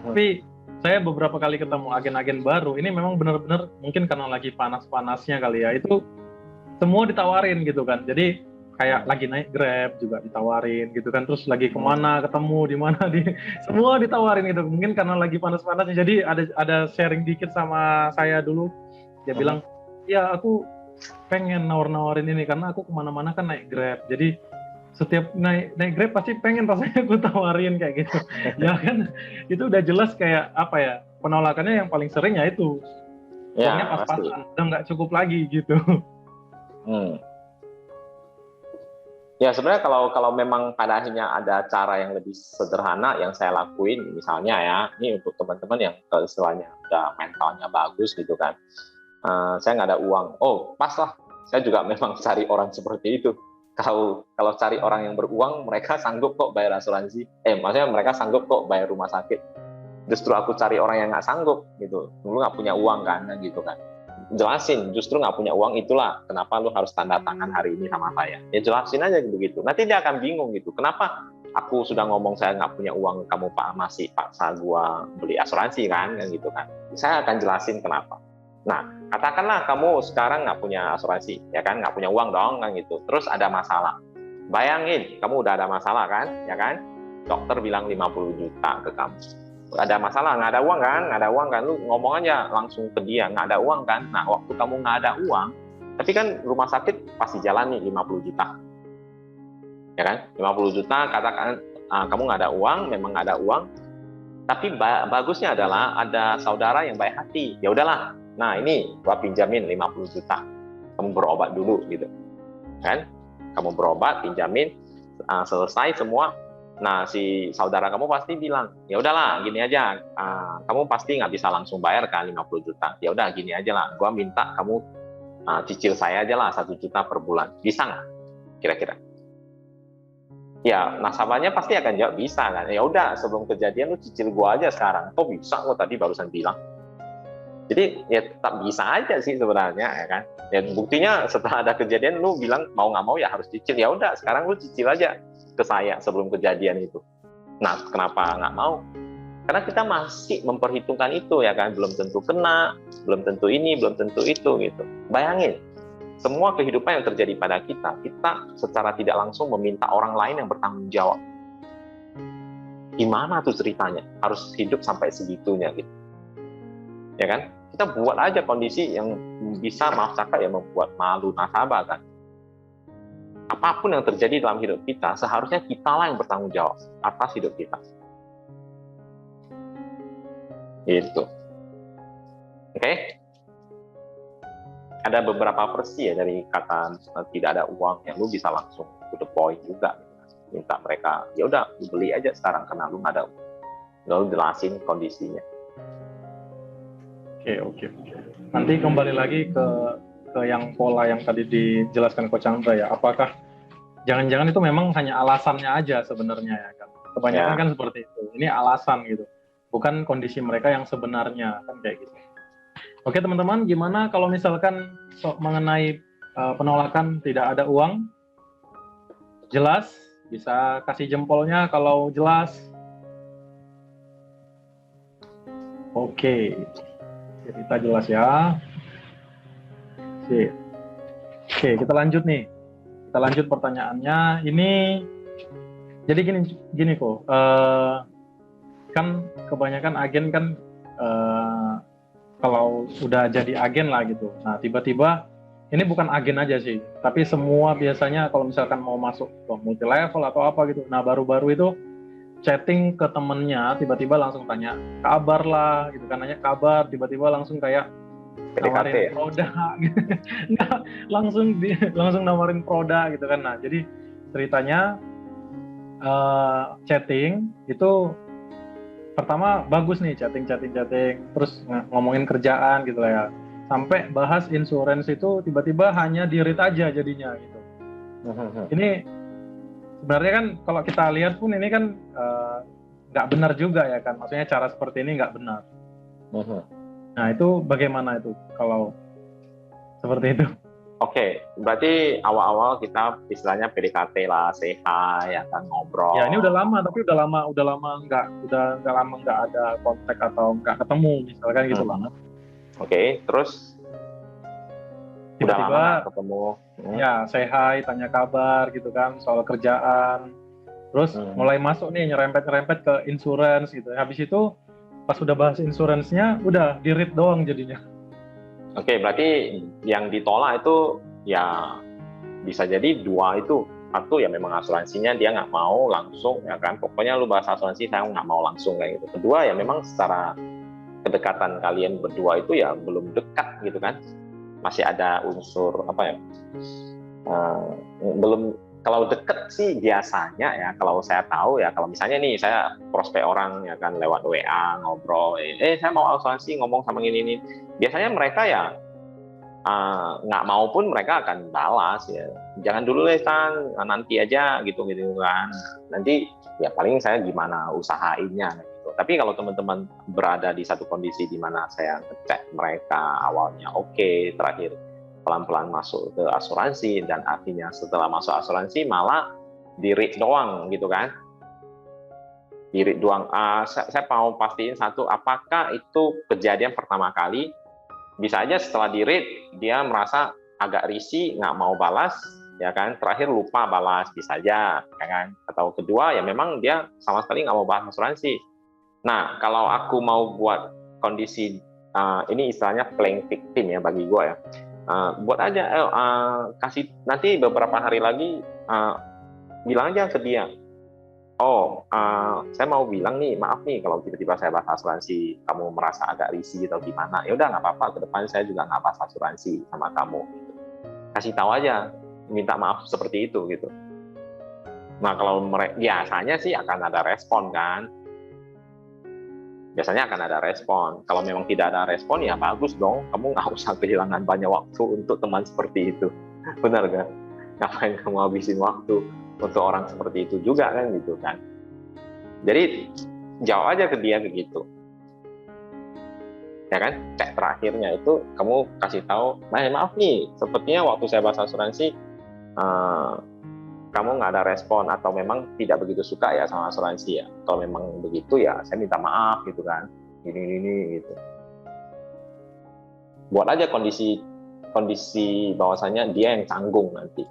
Tapi saya beberapa kali ketemu agen-agen baru, ini memang benar-benar mungkin karena lagi panas-panasnya kali ya, itu semua ditawarin gitu kan. Jadi kayak lagi naik Grab juga ditawarin gitu kan, terus lagi kemana ketemu di mana semua ditawarin gitu. Mungkin karena lagi panas-panasnya, jadi ada sharing dikit sama saya dulu, dia bilang ya aku pengen nawarin ini karena aku kemana-mana kan naik Grab, jadi setiap naik Grab pasti pengen rasanya aku tawarin kayak gitu. Ya kan, itu udah jelas kayak apa ya, penolakannya yang paling sering ya itu uangnya pas-pasan, udah nggak cukup lagi gitu. Ya sebenarnya kalau memang pada akhirnya ada cara yang lebih sederhana yang saya lakuin, misalnya ya, ini untuk teman-teman yang istilahnya udah mentalnya bagus gitu kan, saya nggak ada uang, oh pas lah, saya juga memang cari orang seperti itu. Kalau cari orang yang beruang, mereka sanggup kok bayar asuransi, maksudnya mereka sanggup kok bayar rumah sakit. Justru aku cari orang yang nggak sanggup gitu, lu nggak punya uang kan gitu kan. Jelasin, justru nggak punya uang itulah kenapa lu harus tanda tangan hari ini sama saya. Ya jelasin aja begitu. Nanti dia akan bingung gitu. Kenapa aku sudah ngomong saya nggak punya uang, kamu masih paksa gua beli asuransi kan gitu kan. Saya akan jelasin kenapa. Nah, katakanlah kamu sekarang nggak punya asuransi, ya kan, nggak punya uang dong kan gitu. Terus ada masalah. Bayangin, kamu udah ada masalah kan, ya kan? Dokter bilang 50 juta ke kamu. Ada masalah, nggak ada uang kan, lu ngomong aja langsung ke dia, nggak ada uang kan. Nah, waktu kamu nggak ada uang, tapi kan rumah sakit pasti jalan nih 50 juta, ya kan, 50 juta, katakan kamu nggak ada uang, memang nggak ada uang, tapi bagusnya adalah ada saudara yang baik hati, ya udahlah, nah ini gua pinjamin 50 juta, kamu berobat dulu gitu, kan, kamu berobat, pinjamin, selesai semua. Nah, si saudara kamu pasti bilang, ya udahlah, gini aja, kamu pasti nggak bisa langsung bayar kan 50 juta. Ya udah, gini aja lah, gua minta kamu cicil saya aja lah 1 juta per bulan. Bisa nggak? Kira-kira? Ya, nasabahnya pasti akan jawab bisa kan. Ya udah, sebelum kejadian lu cicil gua aja sekarang. Kok bisa? Gua tadi barusan bilang. Jadi ya tetap bisa aja sih sebenarnya, ya kan. Ya buktinya setelah ada kejadian lu bilang mau nggak mau ya harus cicil. Ya udah, sekarang lu cicil aja ke saya sebelum kejadian itu. Nah, kenapa nggak mau? Karena kita masih memperhitungkan itu, ya kan, belum tentu kena, belum tentu ini, belum tentu itu gitu. Bayangin, semua kehidupan yang terjadi pada kita secara tidak langsung meminta orang lain yang bertanggung jawab. Gimana tuh ceritanya? Harus hidup sampai segitunya gitu. Ya kan? Kita buat aja kondisi yang bisa, maaf cakap ya, membuat malu nasabah kan. Apapun yang terjadi dalam hidup kita, seharusnya kitalah yang bertanggung jawab atas hidup kita. Gitu. Oke? Ada beberapa versi ya dari kata tidak ada uang yang lu bisa langsung to the point juga. Minta mereka, ya udah, lu beli aja sekarang karena lu nggak ada uang. Lalu jelasin kondisinya. Oke. Nanti kembali lagi ke yang pola yang tadi dijelaskan Coach Chandra ya, apakah jangan-jangan itu memang hanya alasannya aja sebenarnya ya kan, kebanyakan kan seperti itu, ini alasan gitu, bukan kondisi mereka yang sebenarnya kan kayak gitu. Oke teman-teman, gimana kalau misalkan mengenai penolakan tidak ada uang, jelas, bisa kasih jempolnya kalau jelas. Oke, kita jelas ya. Oke, kita lanjut nih. Kita lanjut pertanyaannya. Ini jadi gini kok. Kan kebanyakan agen kan kalau udah jadi agen lah gitu. Nah, tiba-tiba ini bukan agen aja sih, tapi semua biasanya kalau misalkan mau masuk ke multi level atau apa gitu. Nah, baru-baru itu chatting ke temennya, tiba-tiba langsung tanya kabar lah gitu kan, nanya kabar, tiba-tiba langsung kayak PDKT. nawarin produk gitu. Nggak, langsung nawarin produk gitu kan. Nah, jadi ceritanya chatting itu pertama bagus nih, chatting, terus ngomongin kerjaan gitu lah ya. Sampai bahas insurance itu tiba-tiba hanya di-read aja jadinya gitu. Ini sebenarnya kan kalau kita lihat pun ini kan nggak benar juga ya kan. Maksudnya cara seperti ini nggak benar. Nah, itu bagaimana itu kalau seperti itu? Oke, berarti awal-awal kita istilahnya PDKT lah, say hi, ya kan, ngobrol. Ya, ini udah lama, tapi udah lama nggak ada kontak atau nggak ketemu, misalkan gitu lah. Oke, terus udah lama tiba-tiba nggak ketemu. Ya, say hi, tanya kabar gitu kan, soal kerjaan. Terus mulai masuk nih, nyerempet ke insurance gitu. Habis itu pas udah bahas insurance-nya, udah di-read doang jadinya. Oke, berarti yang ditolak itu ya bisa jadi dua itu. Satu ya memang asuransinya dia nggak mau langsung, ya kan. Pokoknya lu bahas asuransi, saya nggak mau langsung kayak gitu. Kedua ya memang secara kedekatan kalian berdua itu ya belum dekat gitu kan. Masih ada unsur apa ya? Belum. Kalau deket sih biasanya ya, kalau saya tahu ya, kalau misalnya nih saya prospek orang ya kan lewat WA ngobrol, saya mau asuransi ngomong sama ini, biasanya mereka ya nggak mau pun mereka akan balas ya, jangan dulu deh kan, nanti aja gitu kan, nanti ya paling saya gimana usahainnya gitu. Tapi kalau teman-teman berada di satu kondisi di mana saya ngecek mereka awalnya oke, terakhir pelan-pelan masuk ke asuransi, dan akhirnya setelah masuk asuransi malah di-read doang gitu kan, di-read doang. Saya mau pastiin satu, apakah itu kejadian pertama kali? Bisa aja setelah di-read dia merasa agak risih, nggak mau balas, ya kan, terakhir lupa balas, bisa aja, ya kan. Atau kedua ya memang dia sama sekali nggak mau bahas asuransi. Nah, kalau aku mau buat kondisi ini istilahnya playing victim ya bagi gue ya, buat aja kasih nanti beberapa hari lagi, bilang aja ke dia, saya mau bilang nih, maaf nih kalau tiba-tiba saya bahas asuransi kamu merasa agak risih atau gimana, ya udah nggak apa-apa, ke depan saya juga nggak bahas asuransi sama kamu gitu. Kasih tahu aja, minta maaf seperti itu gitu. Nah, kalau biasanya sih akan ada respon kan, biasanya akan ada respon. Kalau memang tidak ada respon ya bagus dong, kamu nggak usah kehilangan banyak waktu untuk teman seperti itu. Benar kan? Ngapain kamu habisin waktu untuk orang seperti itu juga kan gitu kan. Jadi jawab aja ke dia begitu. Ya kan? Cek terakhirnya itu kamu kasih tahu, maaf nih, sepertinya waktu saya bahas asuransi kamu nggak ada respon, atau memang tidak begitu suka ya sama asuransi ya. Kalau memang begitu ya saya minta maaf gitu kan. Ini gitu. Buat aja kondisi bahwasanya dia yang canggung nanti.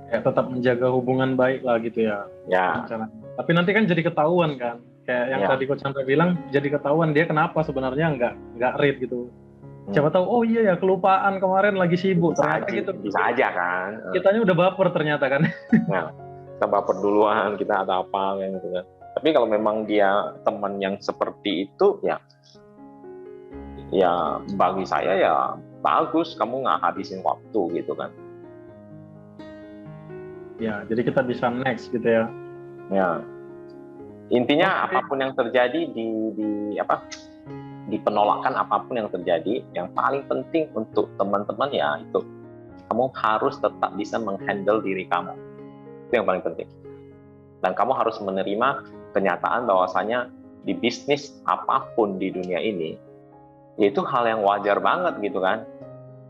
Ya, tetap menjaga hubungan baik lah gitu ya. Ya. Tapi nanti kan jadi ketahuan kan. Kayak yang tadi Coach Chandra bilang, jadi ketahuan dia kenapa sebenarnya nggak read gitu. Siapa tahu, oh iya ya kelupaan kemarin lagi sibuk. Ternyata gitu. Bisa aja kan. Kitanya udah baper ternyata kan. Nah, kita baper duluan, kita ada apa gitu kan. Tapi kalau memang dia teman yang seperti itu ya bagi saya ya bagus, kamu nggak habisin waktu gitu kan. Ya, jadi kita bisa next gitu ya. Ya. Intinya apapun yang terjadi di penolakan apapun yang terjadi, yang paling penting untuk teman-teman ya itu, kamu harus tetap bisa menghandle diri kamu. Itu yang paling penting. Dan kamu harus menerima kenyataan bahwasanya di bisnis apapun di dunia ini, itu hal yang wajar banget gitu kan.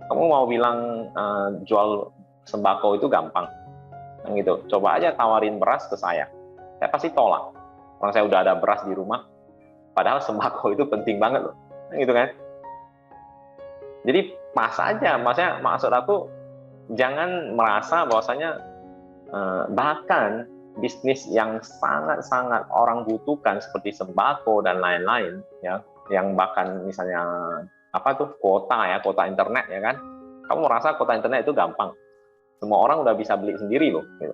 Kamu mau bilang jual sembako itu gampang, gitu. Coba aja tawarin beras ke saya pasti tolak. Orang saya udah ada beras di rumah, padahal sembako itu penting banget loh, gitu kan. Jadi pas aja, maksud aku jangan merasa bahwasanya bahkan bisnis yang sangat-sangat orang butuhkan seperti sembako dan lain-lain ya, yang bahkan misalnya kuota internet ya kan, kamu merasa kuota internet itu gampang, semua orang udah bisa beli sendiri loh gitu.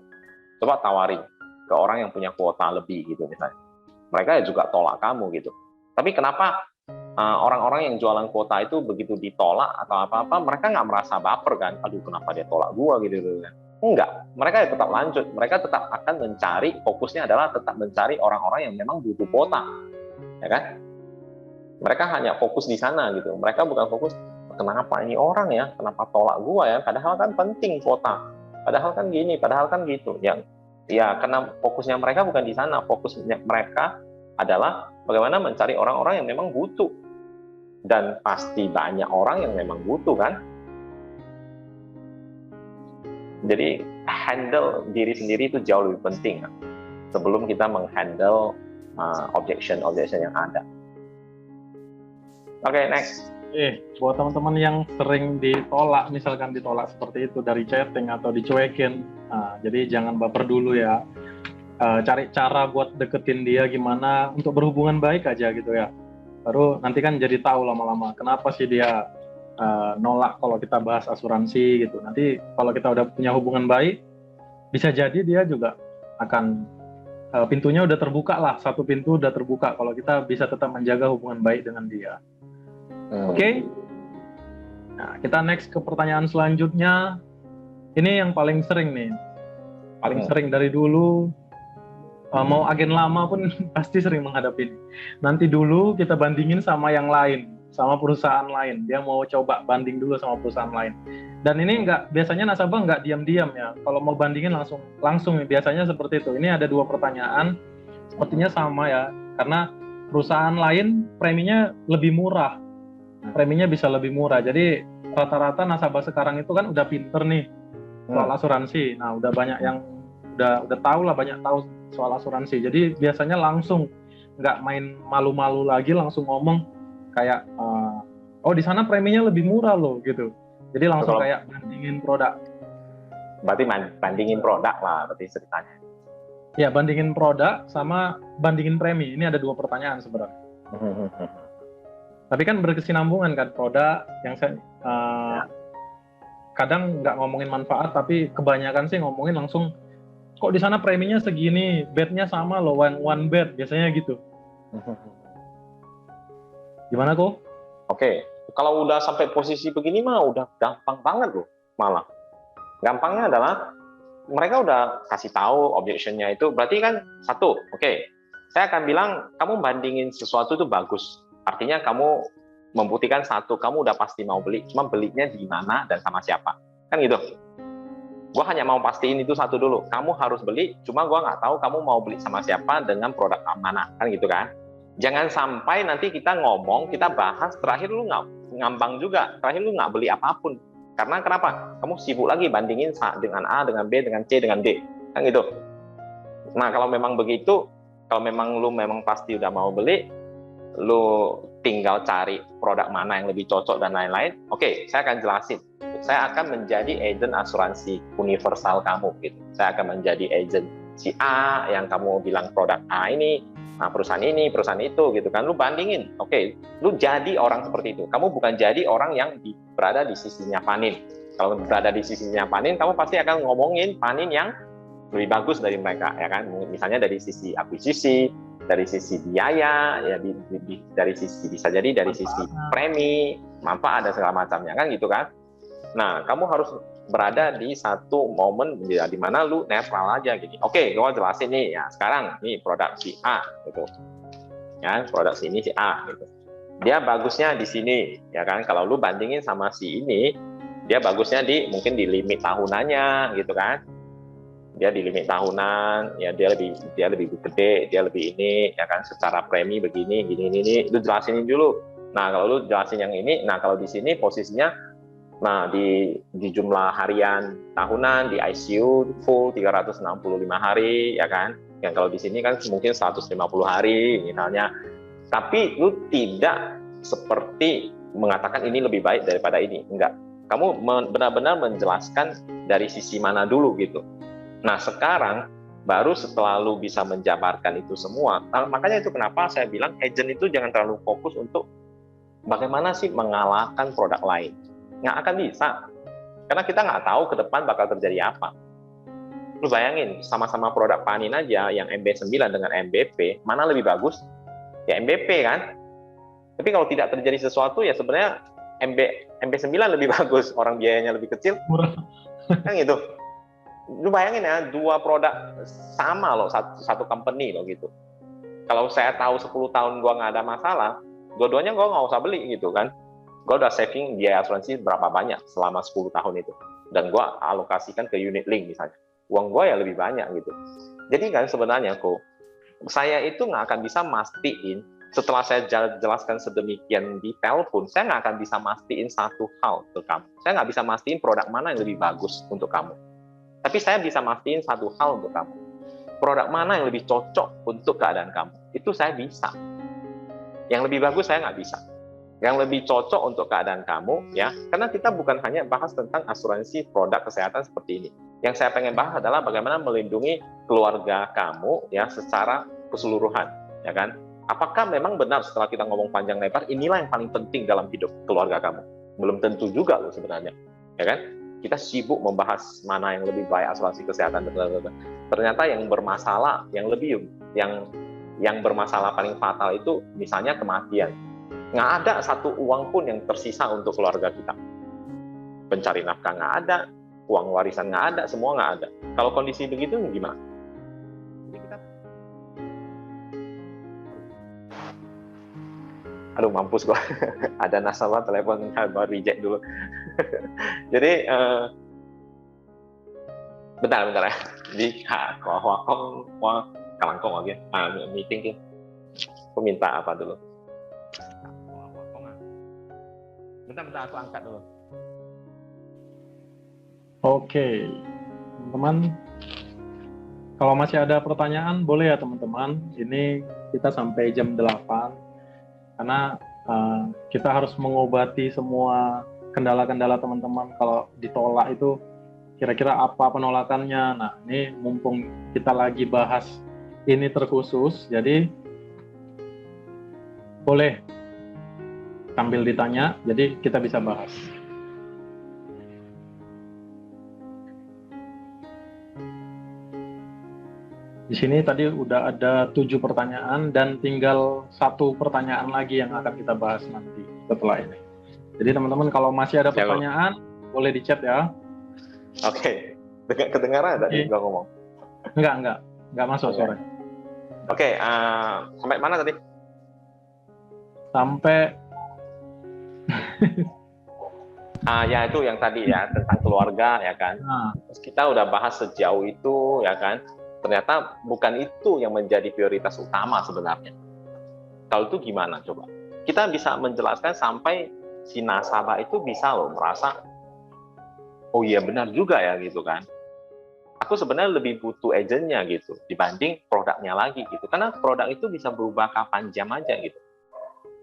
Coba tawarin ke orang yang punya kuota lebih gitu misalnya, mereka juga tolak kamu gitu. Tapi kenapa orang-orang yang jualan kuota itu begitu ditolak atau apa-apa, mereka nggak merasa baper kan, aduh kenapa dia tolak gua gitu kan. Enggak, mereka tetap lanjut, mereka tetap akan mencari, fokusnya adalah tetap mencari orang-orang yang memang butuh kuota, ya kan? Mereka hanya fokus di sana gitu, mereka bukan fokus kenapa ini orang ya, kenapa tolak gua ya, padahal kan penting kuota, padahal kan gini, padahal kan gitu, ya karena fokusnya mereka bukan di sana, fokusnya mereka adalah bagaimana mencari orang-orang yang memang butuh. Dan pasti banyak orang yang memang butuh kan. Jadi handle diri sendiri itu jauh lebih penting kan? Sebelum kita menghandle objection yang ada. Oke, next. Buat teman-teman yang sering ditolak, misalkan ditolak seperti itu dari chatting atau dicuekin, jadi jangan baper dulu ya. Cari cara buat deketin dia gimana untuk berhubungan baik aja gitu ya. Baru nanti kan jadi tahu lama-lama kenapa sih dia nolak kalau kita bahas asuransi gitu. Nanti kalau kita udah punya hubungan baik, bisa jadi dia juga akan pintunya udah terbuka lah, satu pintu udah terbuka kalau kita bisa tetap menjaga hubungan baik dengan dia. Oke? Nah, kita next ke pertanyaan selanjutnya. Ini yang paling sering nih, paling sering dari dulu. Mau agen lama pun pasti sering menghadapi ini. Nanti dulu kita bandingin sama yang lain, sama perusahaan lain. Dia mau coba banding dulu sama perusahaan lain. Dan ini biasanya nasabah nggak diam-diam ya. Kalau mau bandingin langsung biasanya seperti itu. Ini ada 2 pertanyaan, sepertinya sama ya. Karena perusahaan lain preminya lebih murah. Preminya bisa lebih murah. Jadi rata-rata nasabah sekarang itu kan udah pinter nih soal asuransi. Nah, udah banyak yang udah tahu lah, banyak tahu soal asuransi. Jadi biasanya langsung nggak main malu-malu lagi, langsung ngomong kayak oh di sana preminya lebih murah loh gitu. Jadi langsung kayak bandingin produk. Berarti bandingin produk lah berarti ceritanya. Ya, bandingin produk sama bandingin premi. Ini ada 2 pertanyaan sebenarnya. Tapi kan berkesinambungan kan produk yang saya kadang nggak ngomongin manfaat, tapi kebanyakan sih ngomongin langsung kok di sana preminya segini, bednya sama loh, one bed biasanya gitu. Gimana kok? Oke, kalau udah sampai posisi begini mah udah gampang banget loh, malah. Gampangnya adalah mereka udah kasih tahu objectionnya itu, berarti kan satu, oke, saya akan bilang kamu bandingin sesuatu itu bagus. Artinya kamu membuktikan satu, kamu udah pasti mau beli, cuma belinya di mana dan sama siapa, kan gitu. Gue hanya mau pastiin itu satu dulu, kamu harus beli, cuma gue nggak tahu kamu mau beli sama siapa dengan produk mana, kan gitu kan. Jangan sampai nanti kita ngomong, kita bahas, terakhir lu nggak ngambang juga, terakhir lu nggak beli apapun. Karena kenapa? Kamu sibuk lagi bandingin dengan A, dengan B, dengan C, dengan D, kan gitu. Nah kalau memang begitu, kalau memang lu memang pasti udah mau beli, lu tinggal cari produk mana yang lebih cocok dan lain-lain. Oke, saya akan jelasin. Saya akan menjadi agent asuransi universal kamu gitu. Saya akan menjadi agent si A yang kamu bilang produk A ini, nah perusahaan ini, perusahaan itu gitu kan. Lu bandingin. Oke, lu jadi orang seperti itu. Kamu bukan jadi orang yang berada di sisinya Panin. Kalau berada di sisinya Panin, kamu pasti akan ngomongin Panin yang lebih bagus dari mereka, ya kan? Misalnya dari sisi akuisisi, dari sisi biaya, ya dari sisi bisa jadi dari sisi premi, manfaat dan segala macamnya kan gitu kan. Nah, kamu harus berada di satu momen ya, di mana lu netral aja gitu. Oke, gue jelasin nih ya. Sekarang nih produk si A gitu. Ya, produk sini si A gitu. Dia bagusnya di sini, ya kan? Kalau lu bandingin sama si ini, dia bagusnya mungkin di limit tahunannya gitu kan. Dia di limit tahunan, ya dia lebih gede, dia lebih ini, ya kan? Secara premi begini, gini, lu jelasin dulu. Nah, kalau lu jelasin yang ini, nah kalau di sini posisinya, nah di jumlah harian tahunan di ICU full 365 hari, ya kan? Yang kalau di sini kan mungkin 150 hari misalnya. Tapi lu tidak seperti mengatakan ini lebih baik daripada ini, enggak. Kamu benar-benar menjelaskan dari sisi mana dulu gitu. Nah sekarang baru setelah lu bisa menjabarkan itu semua, makanya itu kenapa saya bilang agent itu jangan terlalu fokus untuk bagaimana sih mengalahkan produk lain. Nggak akan bisa, karena kita nggak tahu ke depan bakal terjadi apa. Lu bayangin, sama-sama produk Panin aja, yang MB9 dengan MBP, mana lebih bagus? Ya MBP kan? Tapi kalau tidak terjadi sesuatu ya sebenarnya MB9 lebih bagus, orang biayanya lebih kecil, Murah. kan gitu. Lu bayangin ya, dua produk sama loh, satu company loh gitu. Kalau saya tahu 10 tahun gua nggak ada masalah, dua-duanya gua nggak usah beli gitu kan. Gua udah saving biaya asuransi berapa banyak selama 10 tahun itu. Dan gua alokasikan ke unit link misalnya. Uang gua ya lebih banyak gitu. Jadi kan sebenarnya kok, saya itu nggak akan bisa mastiin, setelah saya jelaskan sedemikian detail pun, saya nggak akan bisa mastiin satu hal ke kamu. Saya nggak bisa mastiin produk mana yang lebih bagus untuk kamu. Tapi saya bisa mastiin satu hal untuk kamu. Produk mana yang lebih cocok untuk keadaan kamu. Itu saya bisa. Yang lebih bagus saya nggak bisa. Yang lebih cocok untuk keadaan kamu, ya, karena kita bukan hanya bahas tentang asuransi produk kesehatan seperti ini. Yang saya pengen bahas adalah bagaimana melindungi keluarga kamu, ya, secara keseluruhan, ya kan? Apakah memang benar setelah kita ngomong panjang lebar, inilah yang paling penting dalam hidup keluarga kamu? Belum tentu juga loh sebenarnya, ya kan? Kita sibuk membahas mana yang lebih baik asuransi kesehatan, ternyata yang bermasalah, yang bermasalah paling fatal itu misalnya kematian. Nggak ada satu uang pun yang tersisa untuk keluarga kita. Pencari nafkah nggak ada, uang warisan nggak ada, semua nggak ada. Kalau kondisi begitu gimana? Aduh, mampus gua. Ada nasabah telepon, baru reject dulu. Jadi bentar ya. Di kalangkong lagi. Meeting kan. Aku minta apa dulu? Bentar aku angkat dulu. Oke, teman-teman. Kalau masih ada pertanyaan, boleh ya teman-teman. Ini kita sampai jam 8. Karena kita harus mengobati semua kendala-kendala teman-teman. Kalau ditolak itu kira-kira apa penolakannya. Nah, ini mumpung kita lagi bahas ini terkhusus, jadi boleh sambil ditanya, jadi kita bisa bahas. Di sini tadi udah ada 7 pertanyaan dan tinggal 1 pertanyaan lagi yang akan kita bahas nanti setelah ini. Jadi teman-teman kalau masih ada pertanyaan boleh di chat ya. Oke. Kedengaran tadi gua ngomong? Enggak masuk sore. Oke, sampai mana tadi? Sampai ya itu yang tadi ya tentang keluarga ya kan. Terus kita udah bahas sejauh itu ya kan. Ternyata bukan itu yang menjadi prioritas utama sebenarnya. Kalau itu gimana coba? Kita bisa menjelaskan sampai si nasabah itu bisa loh merasa, oh iya benar juga ya gitu kan. Aku sebenarnya lebih butuh agentnya gitu dibanding produknya lagi gitu. Karena produk itu bisa berubah kapan jam aja gitu.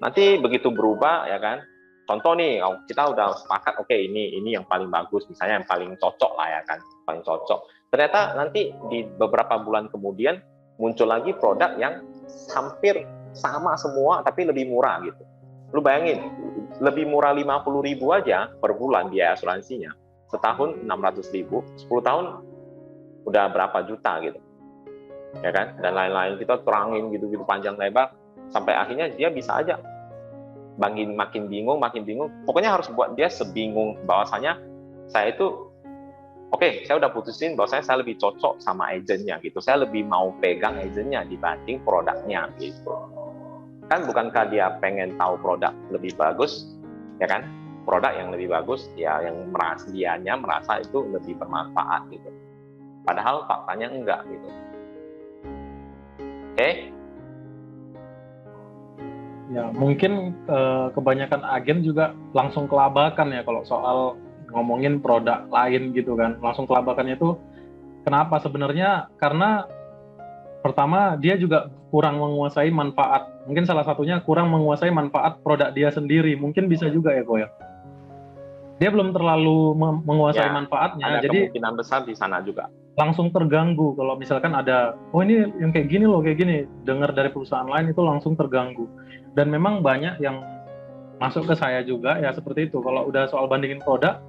Nanti begitu berubah ya kan. Contoh nih, kita udah sepakat, oke, ini yang paling bagus, misalnya yang paling cocok lah ya kan, paling cocok. Ternyata nanti di beberapa bulan kemudian muncul lagi produk yang hampir sama semua tapi lebih murah gitu. Lu bayangin, lebih murah 50.000 aja per bulan biaya asuransinya. Setahun 600.000, 10 tahun udah berapa juta gitu. Ya kan? Dan lain-lain kita terangin gitu-gitu panjang lebar sampai akhirnya dia bisa aja makin bingung. Pokoknya harus buat dia sebingung bahwasanya saya itu saya udah putusin bahwasanya saya lebih cocok sama agennya gitu. Saya lebih mau pegang agennya dibanding produknya gitu. Kan bukankah dia pengen tahu produk lebih bagus, ya kan? Produk yang lebih bagus, ya yang dianya merasa itu lebih bermanfaat gitu. Padahal faktanya enggak gitu. Oke? Ya, mungkin kebanyakan agen juga langsung kelabakan ya kalau soal ngomongin produk lain gitu kan. Langsung kelabakannya itu kenapa sebenarnya? Karena pertama dia juga kurang menguasai manfaat. Mungkin salah satunya kurang menguasai manfaat produk dia sendiri. Mungkin bisa juga ya, Koya. Dia belum terlalu menguasai manfaatnya. Ada jadi kemungkinan besar di sana juga. Langsung terganggu kalau misalkan ada, oh ini yang kayak gini loh, kayak gini. Dengar dari perusahaan lain itu langsung terganggu. Dan memang banyak yang masuk ke saya juga ya seperti itu. Kalau udah soal bandingin produk,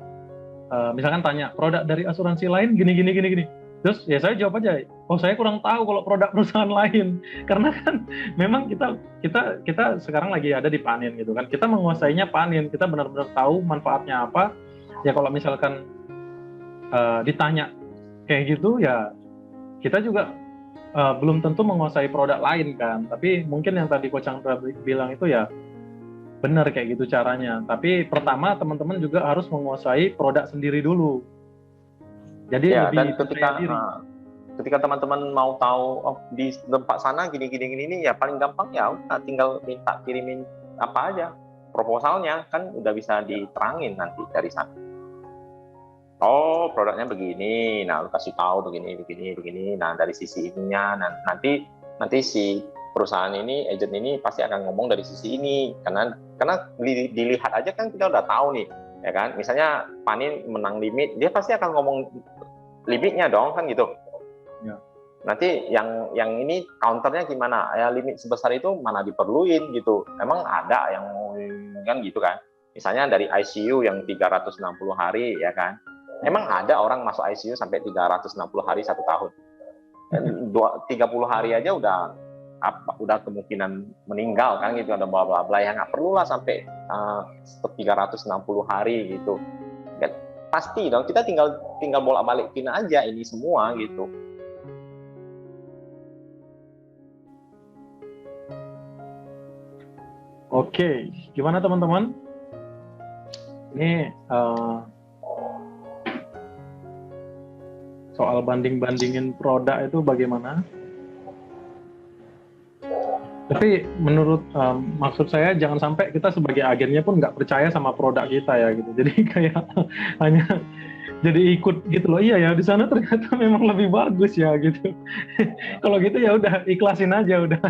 misalkan tanya produk dari asuransi lain gini. Terus ya saya jawab aja, oh saya kurang tahu kalau produk perusahaan lain, karena kan memang kita sekarang lagi ada di panen gitu kan, kita menguasainya panen, kita benar-benar tahu manfaatnya apa. Ya kalau misalkan ditanya kayak gitu ya kita juga belum tentu menguasai produk lain kan. Tapi mungkin yang tadi Coach Chandra bilang itu ya benar kayak gitu caranya. Tapi pertama teman-teman juga harus menguasai produk sendiri dulu. Jadi Ya, lebih dan percaya diri. ketika teman-teman mau tahu oh di tempat sana gini ini ya paling gampang ya udah tinggal minta kirimin apa aja proposalnya, kan udah bisa diterangin nanti dari sana. Oh, produknya begini, nah lu kasih tahu begini. Nah, dari sisi ininya, nanti si perusahaan ini, agent ini pasti akan ngomong dari sisi ini, karena dilihat aja kan kita udah tahu nih, ya kan? Misalnya Panin menang limit, dia pasti akan ngomong limitnya dong, kan gitu. Ya. Nanti yang ini counternya gimana? Ya limit sebesar itu mana diperluin gitu. Emang ada yang kan gitu kan? Misalnya dari ICU yang 360 hari, ya kan? Emang ada orang masuk ICU sampai 360 hari 1 tahun. 30 hari aja udah kemungkinan meninggal kan gitu, ada bla bla bla, yang nggak perlu lah sampai 360 hari gitu. Dan pasti dong kita tinggal bolak-balikin aja ini semua gitu. Oke, gimana teman-teman? Ini soal banding-bandingin produk itu bagaimana? Tapi menurut maksud saya jangan sampai kita sebagai agennya pun nggak percaya sama produk kita ya gitu. Jadi kayak hanya jadi ikut gitu loh. Iya ya, di sana ternyata memang lebih bagus ya gitu. Kalau gitu ya udah ikhlasin aja udah.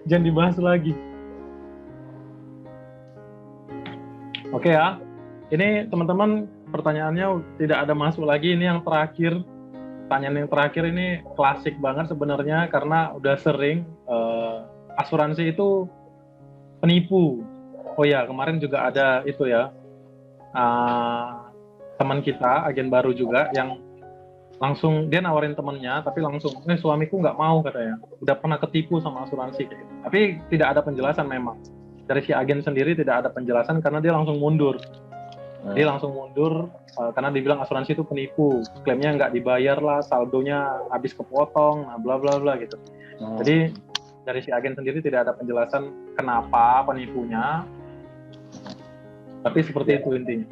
Jangan dibahas lagi. Oke ya. Ini teman-teman pertanyaannya tidak ada masuk lagi, ini yang terakhir. Pertanyaan yang terakhir ini klasik banget sebenarnya karena udah sering asuransi itu penipu. Oh ya, kemarin juga ada itu ya, teman kita, agen baru juga, yang langsung dia nawarin temennya, tapi langsung, suamiku nggak mau katanya, udah pernah ketipu sama asuransi. Gitu. Tapi tidak ada penjelasan memang. Dari si agen sendiri tidak ada penjelasan karena dia langsung mundur. Dia langsung mundur karena dibilang asuransi itu penipu, klaimnya nggak dibayar lah, saldonya habis kepotong, nah bla bla bla gitu. Jadi dari si agen sendiri tidak ada penjelasan kenapa penipunya, tapi seperti itu intinya.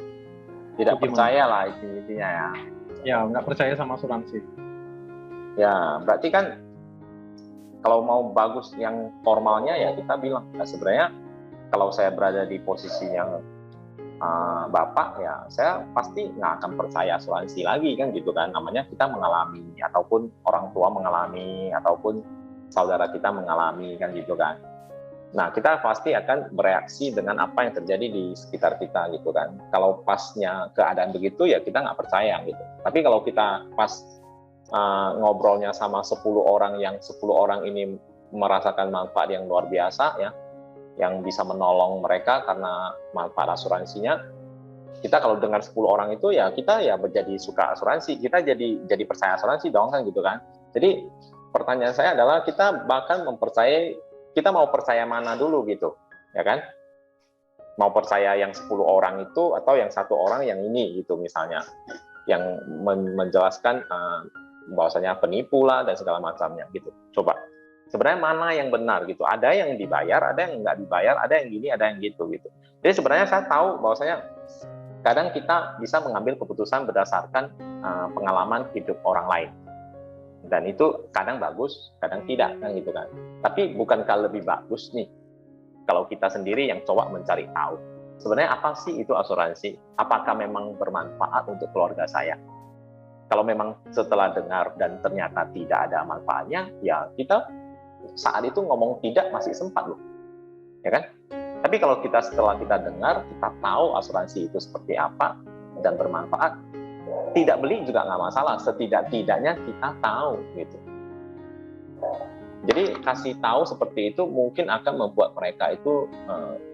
Tidak percaya lah intinya ya. Ya, nggak percaya sama asuransi. Ya, berarti kan kalau mau bagus yang formalnya ya kita bilang, nah, sebenarnya kalau saya berada di posisi yang Bapak ya saya pasti nggak akan percaya asuransi lagi kan gitu kan, namanya kita mengalami ataupun orang tua mengalami ataupun saudara kita mengalami kan gitu kan. Nah kita pasti akan bereaksi dengan apa yang terjadi di sekitar kita gitu kan. Kalau pasnya keadaan begitu ya kita nggak percaya gitu. Tapi kalau kita pas ngobrolnya sama 10 orang yang 10 orang ini merasakan manfaat yang luar biasa ya, yang bisa menolong mereka karena manfaat asuransinya, kita kalau dengar 10 orang itu ya kita ya menjadi suka asuransi, kita jadi percaya asuransi dong kan gitu kan. Jadi pertanyaan saya adalah kita bahkan kita mau percaya mana dulu gitu ya kan, mau percaya yang 10 orang itu atau yang 1 orang yang ini gitu misalnya, yang menjelaskan bahwasanya penipu lah dan segala macamnya gitu. Coba sebenarnya mana yang benar gitu, ada yang dibayar, ada yang nggak dibayar, ada yang gini, ada yang gitu. Jadi sebenarnya saya tahu bahwasanya kadang kita bisa mengambil keputusan berdasarkan pengalaman hidup orang lain, dan itu kadang bagus, kadang tidak kan gitu kan. Tapi bukankah lebih bagus nih kalau kita sendiri yang coba mencari tahu sebenarnya apa sih itu asuransi, apakah memang bermanfaat untuk keluarga saya. Kalau memang setelah dengar dan ternyata tidak ada manfaatnya, ya kita saat itu ngomong tidak masih sempat loh, ya kan? Tapi kalau setelah kita dengar, kita tahu asuransi itu seperti apa dan bermanfaat, tidak beli juga nggak masalah, setidak-tidaknya kita tahu gitu. Jadi kasih tahu seperti itu mungkin akan membuat mereka itu,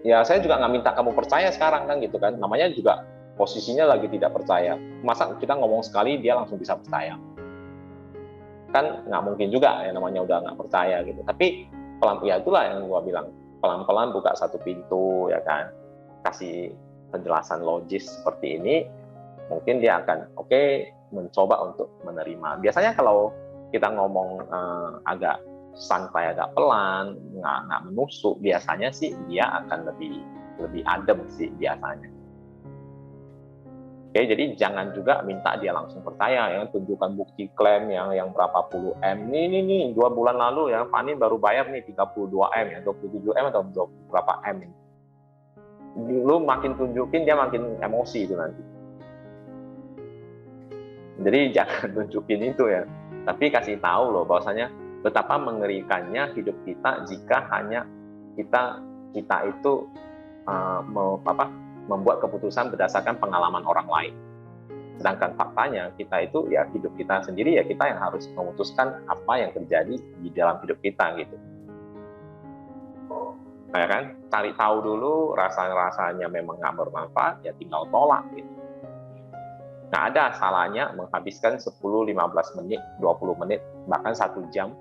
ya saya juga nggak minta kamu percaya sekarang kan gitu kan, namanya juga posisinya lagi tidak percaya. Masa kita ngomong sekali dia langsung bisa percaya? kan nggak mungkin juga yang namanya udah nggak percaya gitu. Tapi ya itulah yang gua bilang, pelan-pelan buka satu pintu ya kan, kasih penjelasan logis seperti ini, mungkin dia akan mencoba untuk menerima. Biasanya kalau kita ngomong agak santai, agak pelan, nggak menusuk, biasanya sih dia akan lebih adem sih biasanya. Jadi jangan juga minta dia langsung percaya ya, tunjukkan bukti klaim yang berapa puluh M. Nih 2 bulan lalu ya, Fani baru bayar nih 32 M ya, 27 M atau berapa M. Lu makin tunjukin dia makin emosi itu nanti. Jadi jangan tunjukin itu ya. Tapi kasih tahu loh bahwasanya betapa mengerikannya hidup kita jika hanya kita itu membuat keputusan berdasarkan pengalaman orang lain. Sedangkan faktanya kita itu ya hidup kita sendiri, ya kita yang harus memutuskan apa yang terjadi di dalam hidup kita gitu. Nah, kan cari tahu dulu, rasanya memang nggak bermanfaat ya tinggal tolak gitu. Nggak ada salahnya menghabiskan 10, 15 menit, 20 menit, bahkan 1 jam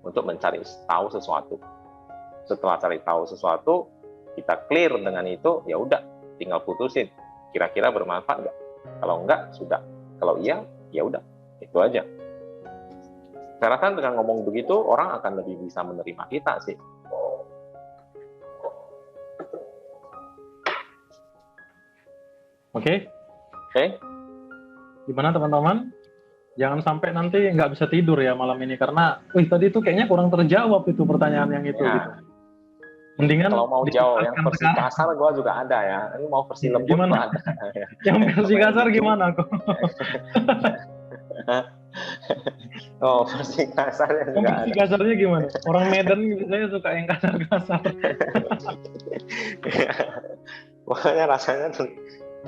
untuk mencari tahu sesuatu. Setelah cari tahu sesuatu, kita clear dengan itu, ya udah tinggal putusin. Kira-kira bermanfaat nggak? Kalau enggak, sudah. Kalau iya, ya udah. Itu aja. Saya rasa dengan ngomong begitu, orang akan lebih bisa menerima kita sih. Oke. Oke. Gimana teman-teman? Jangan sampai nanti nggak bisa tidur ya malam ini, karena tadi itu kayaknya kurang terjawab itu pertanyaan yang itu. Ya. Gitu. Mendingan kalau mau jauh yang versi kasar gue juga ada ya. Ini mau versi lembut gimana? Ada. Yang versi kasar gimana kok? Oh, versi kasarnya juga versi kasarnya gimana? Orang Medan saya suka yang kasar-kasar. Pokoknya rasanya tuh,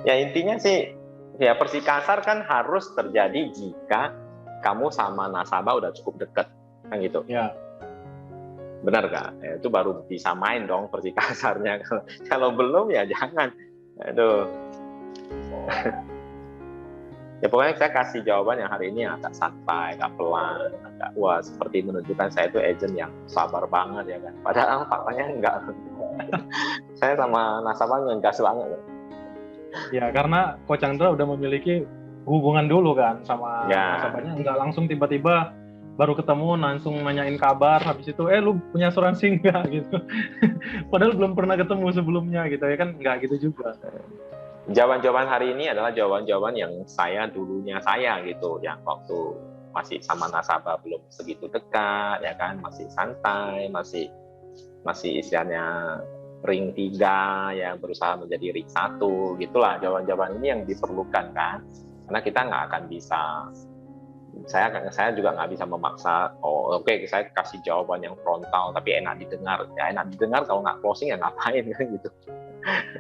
ya intinya sih, ya versi kasar kan harus terjadi jika kamu sama nasabah udah cukup dekat, kan gitu. Ya. Benar nggak? Ya, itu baru bisa main dong versi kasarnya. Kalau belum ya jangan. Aduh. Ya pokoknya saya kasih jawaban yang hari ini agak santai, agak pelan, agak seperti menunjukkan saya itu agent yang sabar banget ya kan. Padahal faktanya enggak. Saya sama nasabah ngegas banget. Ya karena Coach Chandra udah memiliki hubungan dulu kan sama nasabahnya, enggak langsung tiba-tiba baru ketemu langsung nanyain kabar, habis itu lu punya asuransi enggak gitu. Padahal belum pernah ketemu sebelumnya gitu ya kan, enggak gitu juga. Jawaban-jawaban hari ini adalah jawaban-jawaban yang dulunya saya gitu, yang waktu masih sama nasabah belum segitu dekat ya kan, masih santai, masih istilahnya ring 3 yang berusaha menjadi ring 1 gitulah. Jawaban-jawaban ini yang diperlukan kan, karena kita nggak akan bisa, saya juga nggak bisa memaksa saya kasih jawaban yang frontal tapi enak didengar. Ya enak didengar, kalau nggak closing ya ngapain kan gitu.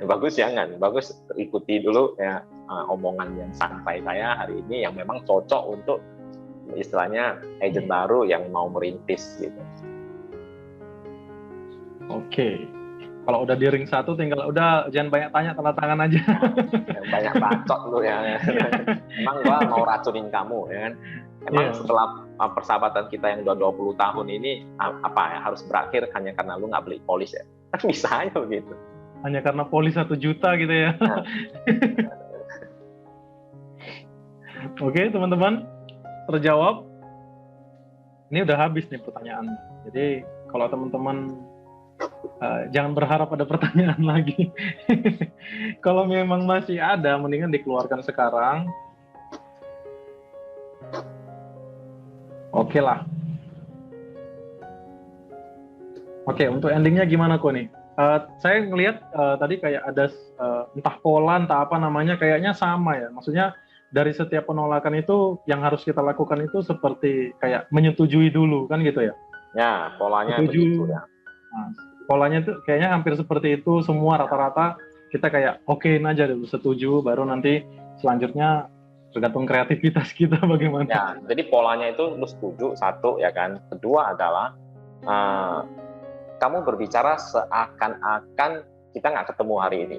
Bagus jangan, bagus ikuti dulu ya omongan yang santai saya hari ini yang memang cocok untuk istilahnya agent baru yang mau merintis gitu. Oke. Kalau udah di ring 1 tinggal udah jangan banyak tanya, tanda tangan aja. Banyak bacot lu ya. Emang gua mau racunin kamu ya kan. Emang setelah persahabatan kita yang udah 20 tahun ini harus berakhir hanya karena lu nggak beli polis ya? Kan bisa aja begitu. Hanya karena polis 1 juta gitu ya. Oke teman-teman, terjawab. Ini udah habis nih pertanyaan. Jadi kalau teman-teman jangan berharap ada pertanyaan lagi. Kalau memang masih ada, mendingan dikeluarkan sekarang. Oke lah. Oke, untuk endingnya gimana kok nih? Saya ngelihat tadi kayak ada entah pola, entah apa namanya, kayaknya sama ya. Maksudnya dari setiap penolakan itu yang harus kita lakukan itu seperti kayak menyetujui dulu kan gitu ya? Ya, polanya begitu ya. Nah, polanya tuh kayaknya hampir seperti itu semua, rata-rata kita kayak okein aja dulu, setuju, baru nanti selanjutnya tergantung kreativitas kita bagaimana. Ya, jadi polanya itu lu setuju, 1 ya kan. Kedua adalah kamu berbicara seakan-akan kita nggak ketemu hari ini.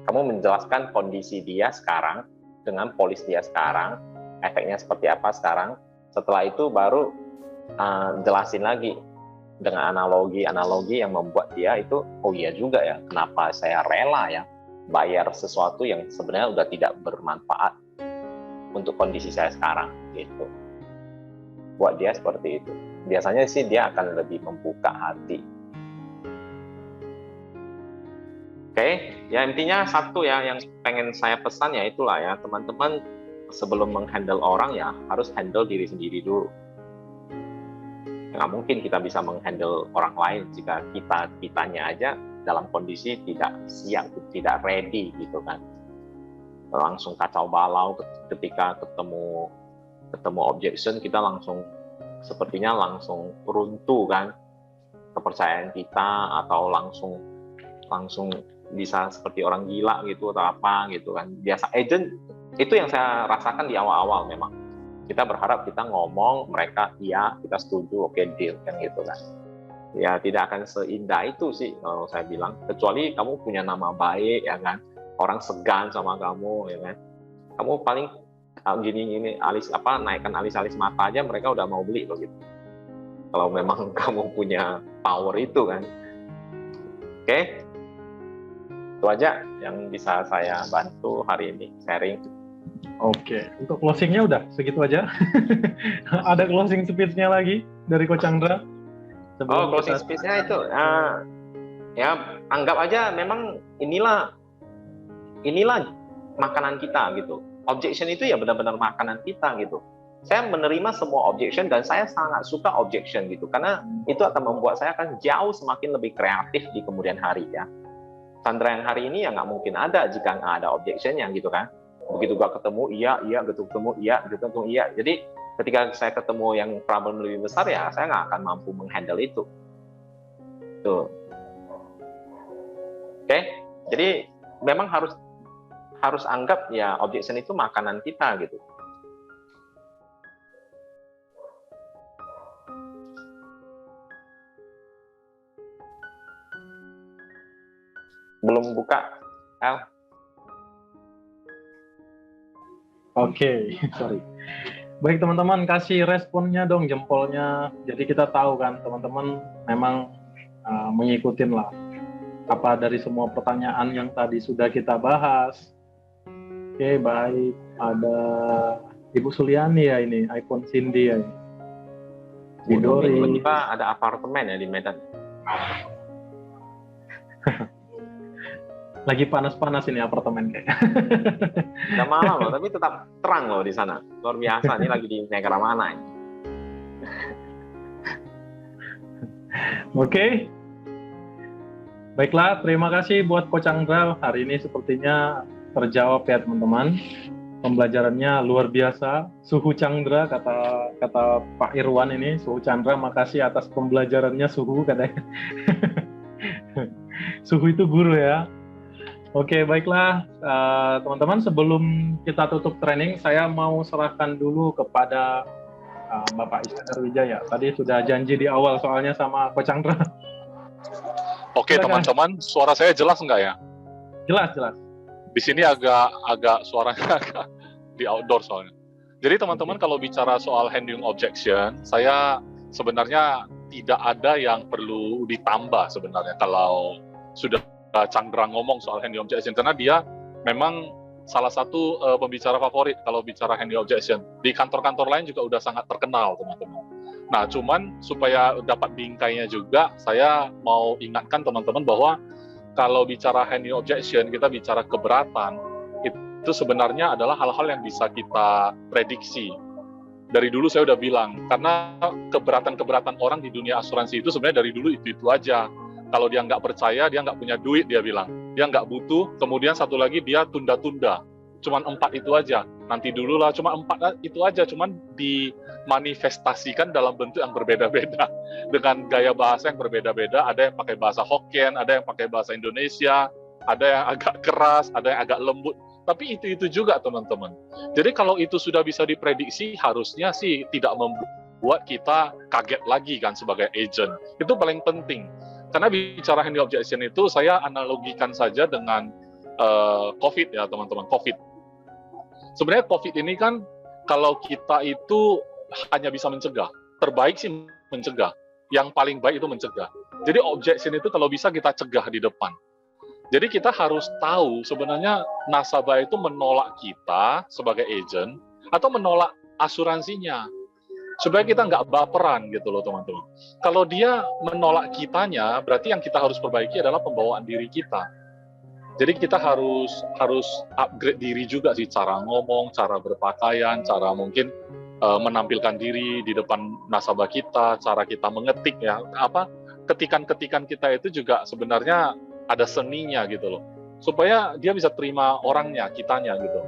Kamu menjelaskan kondisi dia sekarang dengan polis dia sekarang, efeknya seperti apa sekarang, Setelah itu baru jelasin lagi dengan analogi yang membuat dia itu, oh iya juga ya, kenapa saya rela ya bayar sesuatu yang sebenarnya udah tidak bermanfaat untuk kondisi saya sekarang gitu. Buat dia seperti itu. Biasanya sih dia akan lebih membuka hati. Oke, ya intinya satu ya yang pengen saya pesan ya itulah ya, teman-teman sebelum menghandle orang ya harus handle diri sendiri dulu. Nggak mungkin kita bisa menghandle orang lain jika kitanya aja dalam kondisi tidak siap, tidak ready gitu kan. Langsung kacau balau ketika ketemu objection, kita sepertinya langsung runtuh kan kepercayaan kita, atau langsung bisa seperti orang gila gitu atau apa gitu kan. Biasa agent itu yang saya rasakan di awal-awal. Memang kita berharap kita ngomong, mereka iya, kita setuju, oke, deal kan gitu kan. Ya tidak akan seindah itu sih kalau saya bilang, kecuali kamu punya nama baik ya kan, orang segan sama kamu ya kan, kamu paling gini naikkan alis mata aja mereka udah mau beli loh gitu, kalau memang kamu punya power itu kan. Oke, itu aja yang bisa saya bantu hari ini sharing. Oke, untuk closingnya udah segitu aja. Ada closing speech-nya lagi dari Coach Chandra? Closing speech-nya itu ya anggap aja memang inilah makanan kita gitu. Objection itu ya benar-benar makanan kita gitu. Saya menerima semua objection dan saya sangat suka objection gitu, karena itu akan membuat saya akan jauh semakin lebih kreatif di kemudian hari ya. Chandra yang hari ini ya nggak mungkin ada jika nggak ada objection-nya gitu kan. Begitu gua ketemu iya, ketemu iya. Jadi ketika saya ketemu yang problem lebih besar ya saya nggak akan mampu menghandle itu. Tuh. Oke, jadi memang harus anggap ya objection itu makanan kita gitu. Belum buka, Al. Oke, sorry. Baik teman-teman, kasih responnya dong, jempolnya. Jadi kita tahu kan teman-teman memang mengikutin lah apa dari semua pertanyaan yang tadi sudah kita bahas. Oke, baik. Ada Ibu Suliani ya ini, iPhone Cindy ya. Dori. Tiba-tiba ada apartemen ya di Medan. Lagi panas-panas ini apartemen kayak. Udah malam loh, tapi tetap terang loh di sana. Luar biasa, ini lagi di negara mana ini? Oke. Baiklah, terima kasih buat Coach Chandra. Hari ini sepertinya terjawab ya teman-teman. Pembelajarannya luar biasa. Suhu Chandra, kata Pak Irwan ini, Suhu Chandra, makasih atas pembelajarannya Suhu katanya. Suhu itu guru ya. Oke, baiklah teman-teman, sebelum kita tutup training, saya mau serahkan dulu kepada Bapak Iskandar Wijaya. Tadi sudah janji di awal soalnya sama Coach Chandra. Oke teman-teman, suara saya jelas nggak ya? Jelas. Di sini agak suaranya agak di outdoor soalnya. Jadi teman-teman kalau bicara soal handling objection, saya sebenarnya tidak ada yang perlu ditambah sebenarnya kalau sudah Chandra ngomong soal handling objection, karena dia memang salah satu pembicara favorit kalau bicara handling objection. Di kantor-kantor lain juga udah sangat terkenal teman-teman. Nah, cuman supaya dapat bingkainya juga, saya mau ingatkan teman-teman bahwa kalau bicara handling objection, kita bicara keberatan, itu sebenarnya adalah hal-hal yang bisa kita prediksi. Dari dulu saya udah bilang, karena keberatan-keberatan orang di dunia asuransi itu sebenarnya dari dulu itu aja. Kalau dia nggak percaya, dia nggak punya duit, dia bilang. Dia nggak butuh, kemudian satu lagi dia tunda-tunda. Cuman 4 itu aja. Nanti dulu lah, cuma 4 itu aja. Cuman dimanifestasikan dalam bentuk yang berbeda-beda. Dengan gaya bahasa yang berbeda-beda. Ada yang pakai bahasa Hokkien, ada yang pakai bahasa Indonesia, ada yang agak keras, ada yang agak lembut. Tapi itu juga teman-teman. Jadi kalau itu sudah bisa diprediksi, harusnya sih tidak membuat kita kaget lagi kan sebagai agent. Itu paling penting. Karena bicara handling objection itu saya analogikan saja dengan COVID ya teman-teman, COVID. Sebenarnya COVID ini kan kalau kita itu hanya bisa mencegah. Terbaik sih mencegah. Yang paling baik itu mencegah. Jadi objection itu kalau bisa kita cegah di depan. Jadi kita harus tahu sebenarnya nasabah itu menolak kita sebagai agent atau menolak asuransinya. Supaya kita nggak baperan gitu loh teman-teman. Kalau dia menolak kitanya, berarti yang kita harus perbaiki adalah pembawaan diri kita. Jadi kita harus upgrade diri juga sih, cara ngomong, cara berpakaian, cara mungkin menampilkan diri di depan nasabah kita, cara kita mengetik ya, ketikan-ketikan kita itu juga sebenarnya ada seninya gitu loh, supaya dia bisa terima orangnya, kitanya gitu.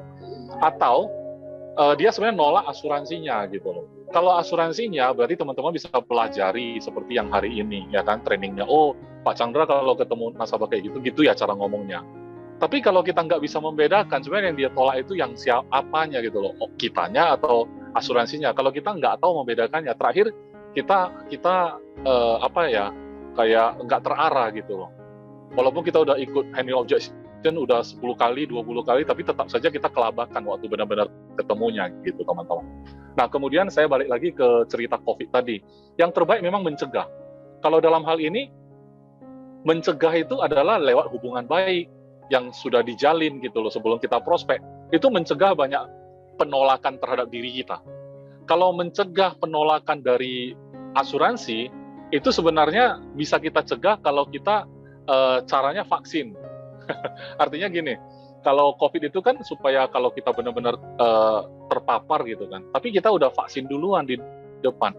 Atau dia sebenarnya nolak asuransinya gitu loh. Kalau asuransinya berarti teman-teman bisa pelajari seperti yang hari ini ya kan, trainingnya. Oh, Pak Chandra kalau ketemu nasabah kayak gitu ya cara ngomongnya. Tapi kalau kita nggak bisa membedakan, sebenarnya yang dia tolak itu yang siapanya gitu loh, kitanya atau asuransinya. Kalau kita nggak tahu membedakannya, terakhir kita kayak nggak terarah gitu loh. Walaupun kita udah ikut handling objection udah 10 kali, 20 kali, tapi tetap saja kita kelabakan waktu benar-benar ketemunya gitu teman-teman. Nah kemudian saya balik lagi ke cerita COVID tadi. Yang terbaik memang mencegah. Kalau dalam hal ini, mencegah itu adalah lewat hubungan baik yang sudah dijalin gitu loh sebelum kita prospek. Itu mencegah banyak penolakan terhadap diri kita. Kalau mencegah penolakan dari asuransi, itu sebenarnya bisa kita cegah kalau kita caranya vaksin. Artinya gini, kalau COVID itu kan supaya kalau kita benar-benar terpapar gitu kan, tapi kita udah vaksin duluan di depan.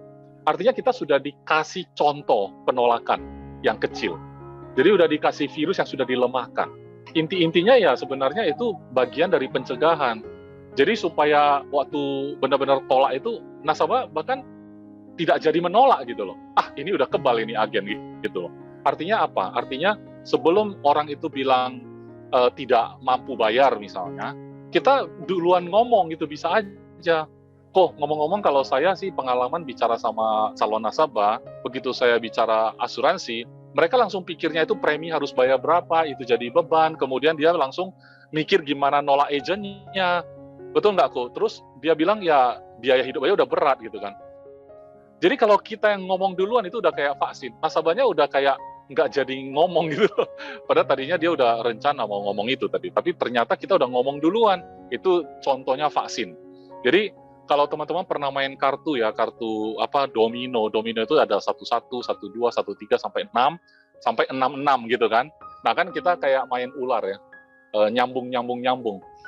Artinya kita sudah dikasih contoh penolakan yang kecil. Jadi udah dikasih virus yang sudah dilemahkan. Inti-intinya ya sebenarnya itu bagian dari pencegahan. Jadi supaya waktu benar-benar tolak itu, nasabah bahkan tidak jadi menolak gitu loh. Ah ini udah kebal ini agen gitu loh. Artinya apa? Artinya sebelum orang itu bilang tidak mampu bayar misalnya, kita duluan ngomong gitu bisa aja. Kok ngomong-ngomong kalau saya sih pengalaman bicara sama calon nasabah, begitu saya bicara asuransi, mereka langsung pikirnya itu premi harus bayar berapa, itu jadi beban, kemudian dia langsung mikir gimana nolak agentnya. Betul nggak kok? Terus dia bilang ya biaya hidup aja udah berat gitu kan. Jadi kalau kita yang ngomong duluan itu udah kayak vaksin, nasabahnya udah kayak nggak jadi ngomong gitu. Padahal tadinya dia udah rencana mau ngomong itu tadi, tapi ternyata kita udah ngomong duluan. Itu contohnya vaksin. Jadi kalau teman-teman pernah main kartu ya, kartu domino itu ada 11, 12, 13 sampai 6 sampai 66 gitu kan. Nah kan kita kayak main ular ya, nyambung.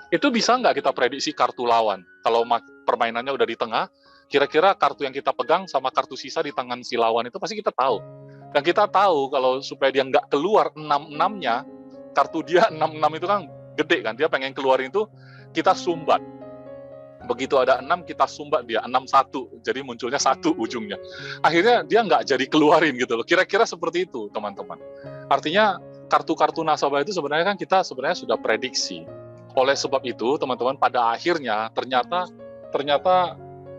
Itu bisa nggak kita prediksi kartu lawan? Kalau permainannya udah di tengah, kira-kira kartu yang kita pegang sama kartu sisa di tangan si lawan itu pasti kita tahu. Dan kita tahu kalau supaya dia nggak keluar 6-6-nya, kartu dia 6-6 itu kan gede kan, dia pengen keluarin itu, kita sumbat. Begitu ada 6, kita sumbat dia, 6-1, jadi munculnya 1 ujungnya. Akhirnya dia nggak jadi keluarin gitu loh, kira-kira seperti itu teman-teman. Artinya kartu-kartu nasabah itu sebenarnya kan kita sebenarnya sudah prediksi. Oleh sebab itu teman-teman pada akhirnya ternyata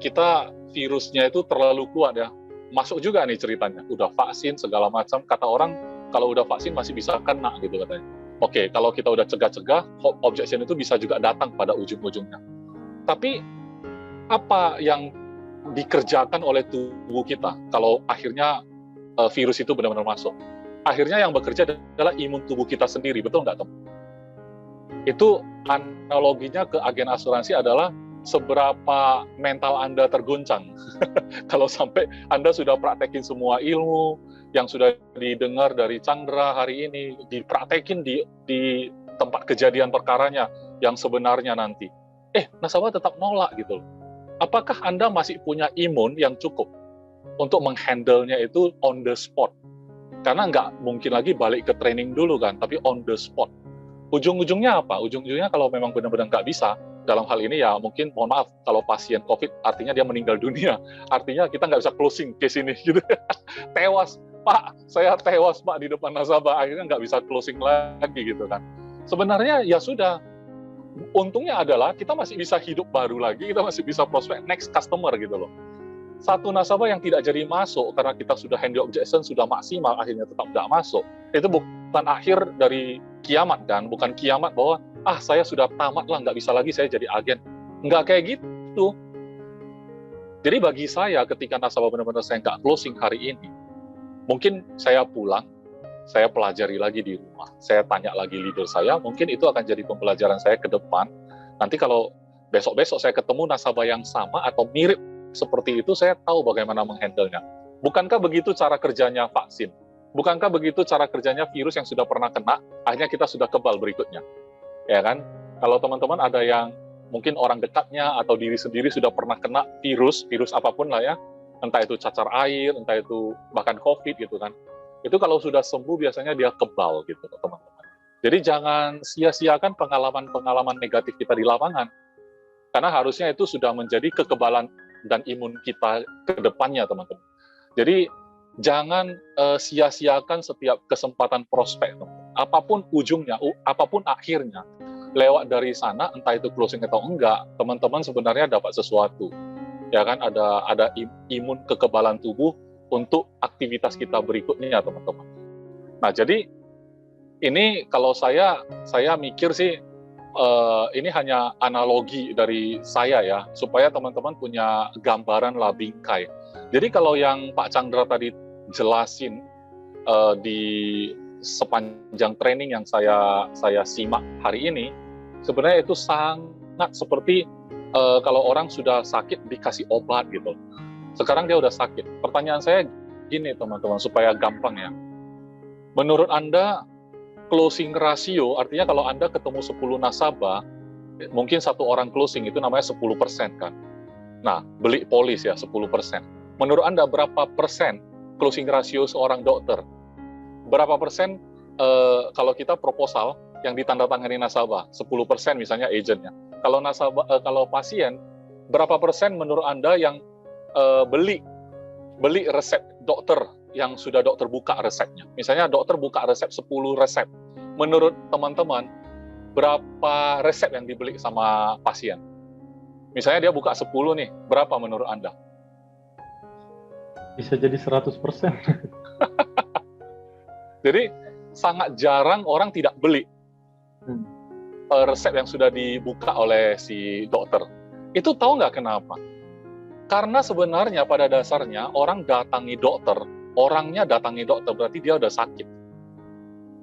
kita virusnya itu terlalu kuat ya. Masuk juga nih ceritanya, udah vaksin segala macam, kata orang kalau udah vaksin masih bisa kena gitu katanya. Oke, kalau kita udah cegah-cegah, objection itu bisa juga datang pada ujung-ujungnya. Tapi apa yang dikerjakan oleh tubuh kita kalau akhirnya virus itu benar-benar masuk? Akhirnya yang bekerja adalah imun tubuh kita sendiri, betul nggak teman? Itu analoginya ke agen asuransi adalah seberapa mental Anda terguncang. Kalau sampai Anda sudah praktekin semua ilmu yang sudah didengar dari Chandra hari ini, dipraktekin di tempat kejadian perkaranya yang sebenarnya nanti. Nasabah tetap nolak gitu loh. Apakah Anda masih punya imun yang cukup untuk menghandle-nya itu on the spot? Karena nggak mungkin lagi balik ke training dulu kan, tapi on the spot. Ujung-ujungnya apa? Ujung-ujungnya kalau memang benar-benar nggak bisa, dalam hal ini ya mungkin mohon maaf kalau pasien COVID artinya dia meninggal dunia, artinya kita nggak bisa closing case ini gitu. Tewas Pak, saya tewas Pak di depan nasabah, akhirnya nggak bisa closing lagi gitu kan. Sebenarnya ya sudah, untungnya adalah kita masih bisa hidup baru lagi, kita masih bisa prospek next customer gitu loh. Satu nasabah yang tidak jadi masuk karena kita sudah handle objection sudah maksimal, akhirnya tetap tidak masuk, itu bukan akhir dari kiamat kan, bukan kiamat bahwa saya sudah tamat lah, nggak bisa lagi saya jadi agen. Nggak kayak gitu. Jadi bagi saya ketika nasabah benar-benar saya nggak closing hari ini, mungkin saya pulang, saya pelajari lagi di rumah, saya tanya lagi leader saya, mungkin itu akan jadi pembelajaran saya ke depan. Nanti kalau besok-besok saya ketemu nasabah yang sama atau mirip seperti itu, saya tahu bagaimana menghandle-nya. Bukankah begitu cara kerjanya vaksin? Bukankah begitu cara kerjanya virus yang sudah pernah kena, akhirnya kita sudah kebal berikutnya? Ya kan? Kalau teman-teman ada yang mungkin orang dekatnya atau diri sendiri sudah pernah kena virus apapun lah ya, entah itu cacar air, entah itu bahkan COVID gitu kan. Itu kalau sudah sembuh biasanya dia kebal gitu teman-teman. Jadi jangan sia-siakan pengalaman-pengalaman negatif kita di lapangan. Karena harusnya itu sudah menjadi kekebalan dan imun kita ke depannya teman-teman. Jadi jangan sia-siakan setiap kesempatan prospek. Apapun ujungnya, apapun akhirnya, lewat dari sana, entah itu closing atau enggak, teman-teman sebenarnya dapat sesuatu. Ya kan, ada imun kekebalan tubuh untuk aktivitas kita berikutnya, teman-teman. Nah, jadi ini kalau saya mikir sih, ini hanya analogi dari saya ya, supaya teman-teman punya gambaran lah bingkai. Jadi kalau yang Pak Chandra tadi jelasin di sepanjang training yang saya simak hari ini, sebenarnya itu sangat seperti kalau orang sudah sakit dikasih obat gitu. Sekarang dia udah sakit. Pertanyaan saya gini teman-teman, supaya gampang ya. Menurut Anda, closing ratio, artinya kalau Anda ketemu 10 nasabah, mungkin satu orang closing itu namanya 10% kan. Nah, beli polis ya 10%. Menurut Anda berapa persen closing ratio seorang dokter? Berapa persen kalau kita proposal yang ditandatangani nasabah, 10% misalnya agentnya. Kalau pasien, berapa persen menurut Anda yang beli resep dokter yang sudah dokter buka resepnya? Misalnya dokter buka resep 10 resep. Menurut teman-teman, berapa resep yang dibeli sama pasien? Misalnya dia buka 10 nih, berapa menurut Anda? Bisa jadi 100%. Jadi sangat jarang orang tidak beli resep yang sudah dibuka oleh si dokter. Itu tahu nggak kenapa? Karena sebenarnya pada dasarnya orang datangi dokter, orangnya datangi dokter berarti dia udah sakit.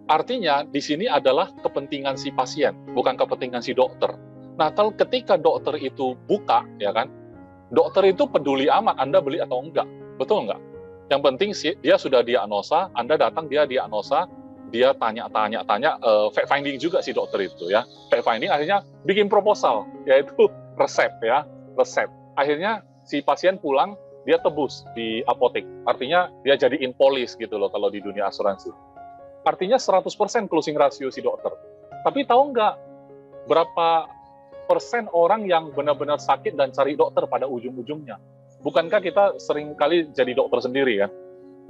Artinya di sini adalah kepentingan si pasien, bukan kepentingan si dokter. Nah, kalau ketika dokter itu buka, ya kan, dokter itu peduli amat Anda beli atau enggak, betul nggak? Yang penting sih dia sudah diagnosa, Anda datang dia diagnosa, dia tanya, fact finding juga si dokter itu ya. Fact finding akhirnya bikin proposal, yaitu resep ya, resep. Akhirnya si pasien pulang, dia tebus di apotek. Artinya dia jadiin polis gitu loh kalau di dunia asuransi. Artinya 100% closing ratio si dokter. Tapi tahu nggak berapa persen orang yang benar-benar sakit dan cari dokter pada ujung-ujungnya? Bukankah kita sering kali jadi dokter sendiri kan?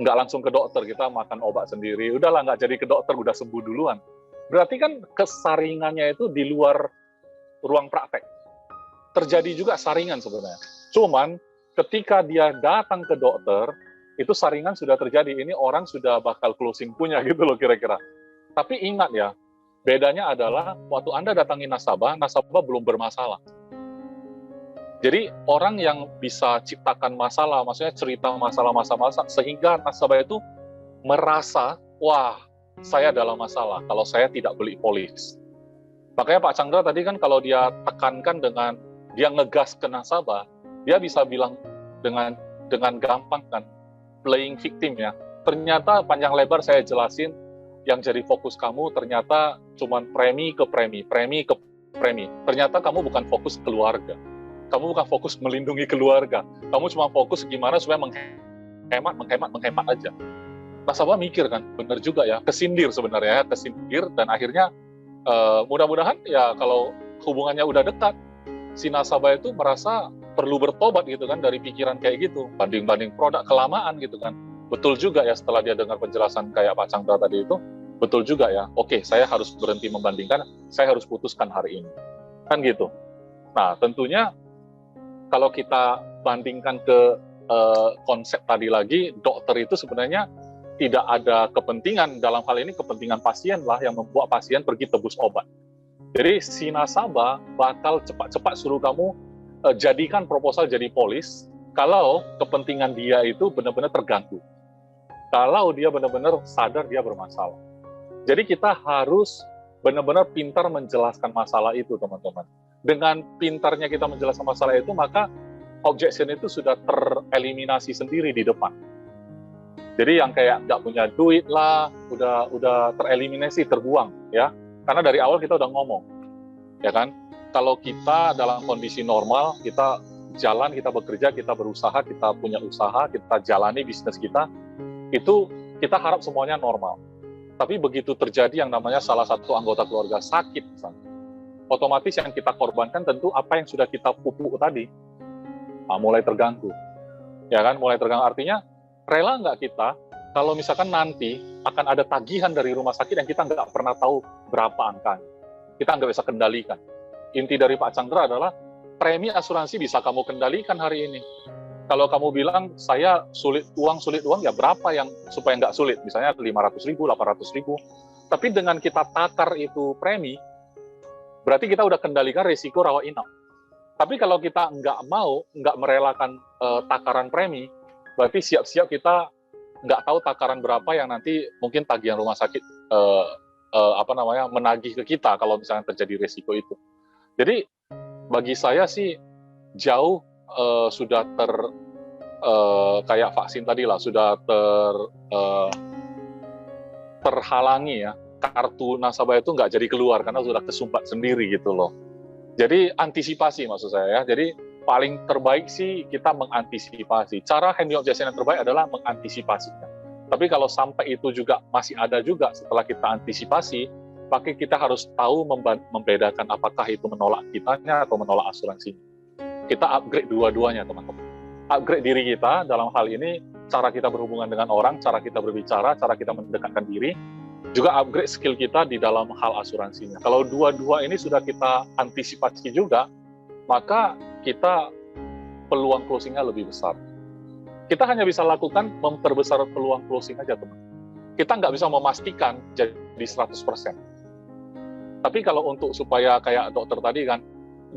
Nggak langsung ke dokter, kita makan obat sendiri. Udahlah, nggak jadi ke dokter, udah sembuh duluan. Berarti kan kesaringannya itu di luar ruang praktek. Terjadi juga saringan sebenarnya. Cuman ketika dia datang ke dokter, itu saringan sudah terjadi. Ini orang sudah bakal closing punya gitu loh kira-kira. Tapi ingat ya, bedanya adalah waktu Anda datangi nasabah belum bermasalah. Jadi orang yang bisa ciptakan masalah, maksudnya cerita masalah-masalah sehingga nasabah itu merasa, wah, saya dalam masalah kalau saya tidak beli polis. Makanya Pak Chandra tadi kan kalau dia tekankan dengan dia ngegas ke nasabah, dia bisa bilang dengan gampang kan, playing victim ya. Ternyata panjang lebar saya jelasin yang jadi fokus kamu ternyata cuman premi ke premi. Ternyata kamu bukan fokus keluarga. Kamu bukan fokus melindungi keluarga. Kamu cuma fokus gimana supaya menghemat aja. Nasabah mikir kan, benar juga ya, kesindir sebenarnya, kesindir dan akhirnya mudah-mudahan ya kalau hubungannya udah dekat, si nasabah itu merasa perlu bertobat gitu kan dari pikiran kayak gitu, banding-banding produk kelamaan gitu kan. Betul juga ya setelah dia dengar penjelasan kayak Pak Chandra tadi itu, betul juga ya, oke saya harus berhenti membandingkan, saya harus putuskan hari ini. Kan gitu. Nah tentunya kalau kita bandingkan ke konsep tadi lagi, dokter itu sebenarnya tidak ada kepentingan, dalam hal ini kepentingan pasien lah yang membuat pasien pergi tebus obat. Jadi si nasabah bakal cepat-cepat suruh kamu jadikan proposal jadi polis, kalau kepentingan dia itu benar-benar terganggu. Kalau dia benar-benar sadar dia bermasalah. Jadi kita harus benar-benar pintar menjelaskan masalah itu, teman-teman. Dengan pintarnya kita menjelaskan masalah itu, maka objection itu sudah tereliminasi sendiri di depan. Jadi yang kayak nggak punya duit lah, udah tereliminasi, terbuang, ya. Karena dari awal kita udah ngomong, ya kan? Kalau kita dalam kondisi normal, kita jalan, kita bekerja, kita berusaha, kita punya usaha, kita jalani bisnis kita, itu kita harap semuanya normal. Tapi begitu terjadi yang namanya salah satu anggota keluarga sakit, misalnya, otomatis yang kita korbankan tentu apa yang sudah kita pupuk tadi, mulai terganggu. Ya kan, mulai terganggu. Artinya, rela nggak kita kalau misalkan nanti akan ada tagihan dari rumah sakit yang kita nggak pernah tahu berapa angkanya. Kita nggak bisa kendalikan. Inti dari Pak Chandra adalah, premi asuransi bisa kamu kendalikan hari ini. Kalau kamu bilang, saya sulit uang, ya berapa yang supaya nggak sulit? Misalnya 500.000, 800.000. Tapi dengan kita takar itu premi, berarti kita udah kendalikan risiko rawat inap. Tapi kalau kita nggak merelakan takaran premi, berarti siap-siap kita nggak tahu takaran berapa yang nanti mungkin tagihan rumah sakit menagih ke kita kalau misalnya terjadi risiko itu. Jadi bagi saya sih jauh sudah kayak vaksin tadi lah, sudah terhalangi ya, kartu nasabah itu nggak jadi keluar karena sudah kesumpat sendiri gitu loh. Jadi antisipasi maksud saya ya. Jadi paling terbaik sih kita mengantisipasi. Cara handling objection yang terbaik adalah mengantisipasinya. Tapi kalau sampai itu juga masih ada juga setelah kita antisipasi, maka kita harus tahu membedakan apakah itu menolak kitanya atau menolak asuransinya. Kita upgrade dua-duanya, teman-teman. Upgrade diri kita dalam hal ini, cara kita berhubungan dengan orang, cara kita berbicara, cara kita mendekatkan diri, juga upgrade skill kita di dalam hal asuransinya. Kalau dua-dua ini sudah kita antisipasi juga, maka kita peluang closing-nya lebih besar. Kita hanya bisa lakukan memperbesar peluang closing aja, teman. Kita nggak bisa memastikan jadi 100%. Tapi kalau untuk supaya kayak dokter tadi kan,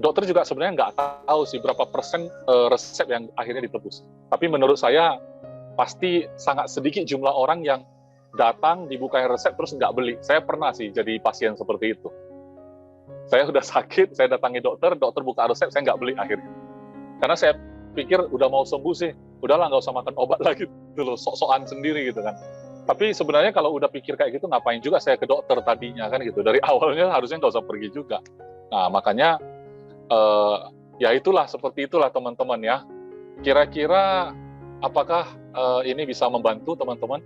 dokter juga sebenarnya nggak tahu sih berapa persen resep yang akhirnya ditebus. Tapi menurut saya pasti sangat sedikit jumlah orang yang datang dibukain resep terus nggak beli. Saya pernah sih jadi pasien seperti itu. Saya udah sakit, saya datangi dokter buka resep, saya nggak beli akhirnya. Karena saya pikir udah mau sembuh sih, udahlah nggak usah makan obat lagi, gitu loh, sok-sokan sendiri gitu kan. Tapi sebenarnya kalau udah pikir kayak gitu, ngapain juga saya ke dokter tadinya kan gitu. Dari awalnya harusnya nggak usah pergi juga. Nah makanya ya itulah, seperti itulah teman-teman ya. Kira-kira apakah ini bisa membantu teman-teman?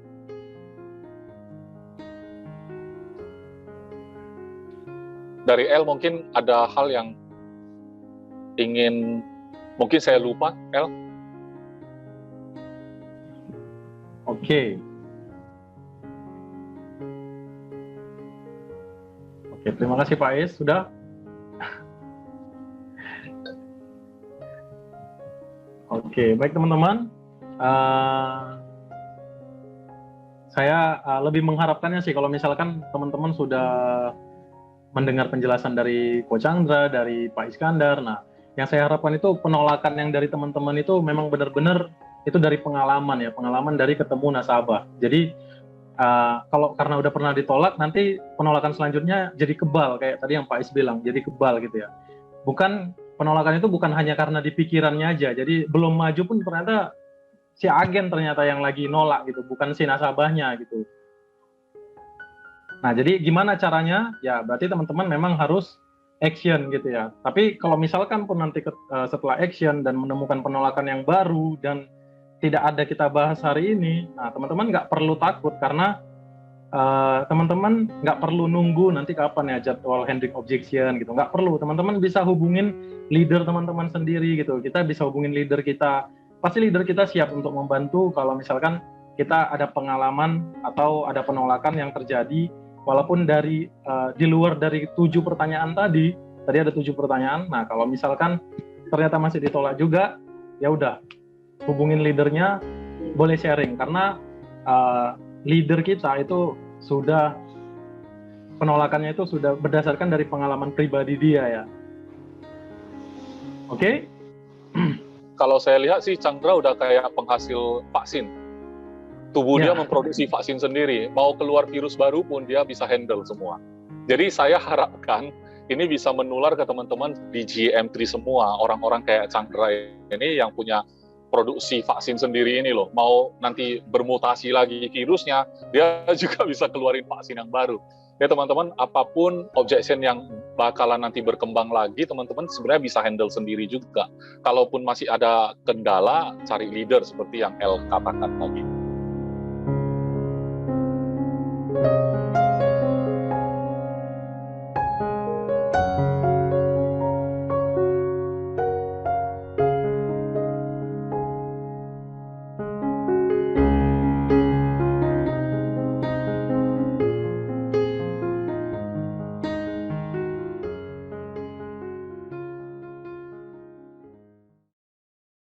Dari El mungkin ada hal yang ingin, mungkin saya lupa, El? Oke, terima kasih Pak Is, sudah. Oke, baik teman-teman. Saya lebih mengharapkannya sih kalau misalkan teman-teman sudah mendengar penjelasan dari Coach Chandra, dari Pak Iskandar. Nah, yang saya harapkan itu penolakan yang dari teman-teman itu memang benar-benar itu dari pengalaman ya, pengalaman dari ketemu nasabah. Jadi kalau karena udah pernah ditolak, nanti penolakan selanjutnya jadi kebal kayak tadi yang Pak Is bilang, jadi kebal gitu ya. Bukan penolakan itu bukan hanya karena di pikirannya aja. Jadi belum maju pun ternyata si agen ternyata yang lagi nolak gitu, bukan si nasabahnya gitu. Nah, jadi gimana caranya? Ya, berarti teman-teman memang harus action gitu ya. Tapi kalau misalkan pun nanti setelah action dan menemukan penolakan yang baru dan tidak ada kita bahas hari ini, nah teman-teman nggak perlu takut karena teman-teman nggak perlu nunggu nanti kapan ya jadwal handling objection gitu. Nggak perlu, teman-teman bisa hubungin leader teman-teman sendiri gitu. Kita bisa hubungin leader kita. Pasti leader kita siap untuk membantu kalau misalkan kita ada pengalaman atau ada penolakan yang terjadi. Walaupun dari di luar dari 7 pertanyaan tadi ada 7 pertanyaan. Nah, kalau misalkan ternyata masih ditolak juga, ya udah hubungin leadernya, boleh sharing karena leader kita itu sudah penolakannya itu sudah berdasarkan dari pengalaman pribadi dia ya. Oke? kalau saya lihat sih Chandra udah kayak penghasil vaksin. Tubuh dia memproduksi vaksin sendiri. Mau keluar virus baru pun dia bisa handle semua. Jadi saya harapkan ini bisa menular ke teman-teman di GM3 semua. Orang-orang kayak Chandra ini yang punya produksi vaksin sendiri ini loh. Mau nanti bermutasi lagi virusnya, dia juga bisa keluarin vaksin yang baru. Ya teman-teman, apapun objection yang bakalan nanti berkembang lagi, teman-teman sebenarnya bisa handle sendiri juga. Kalaupun masih ada kendala, cari leader seperti yang El katakan tadi.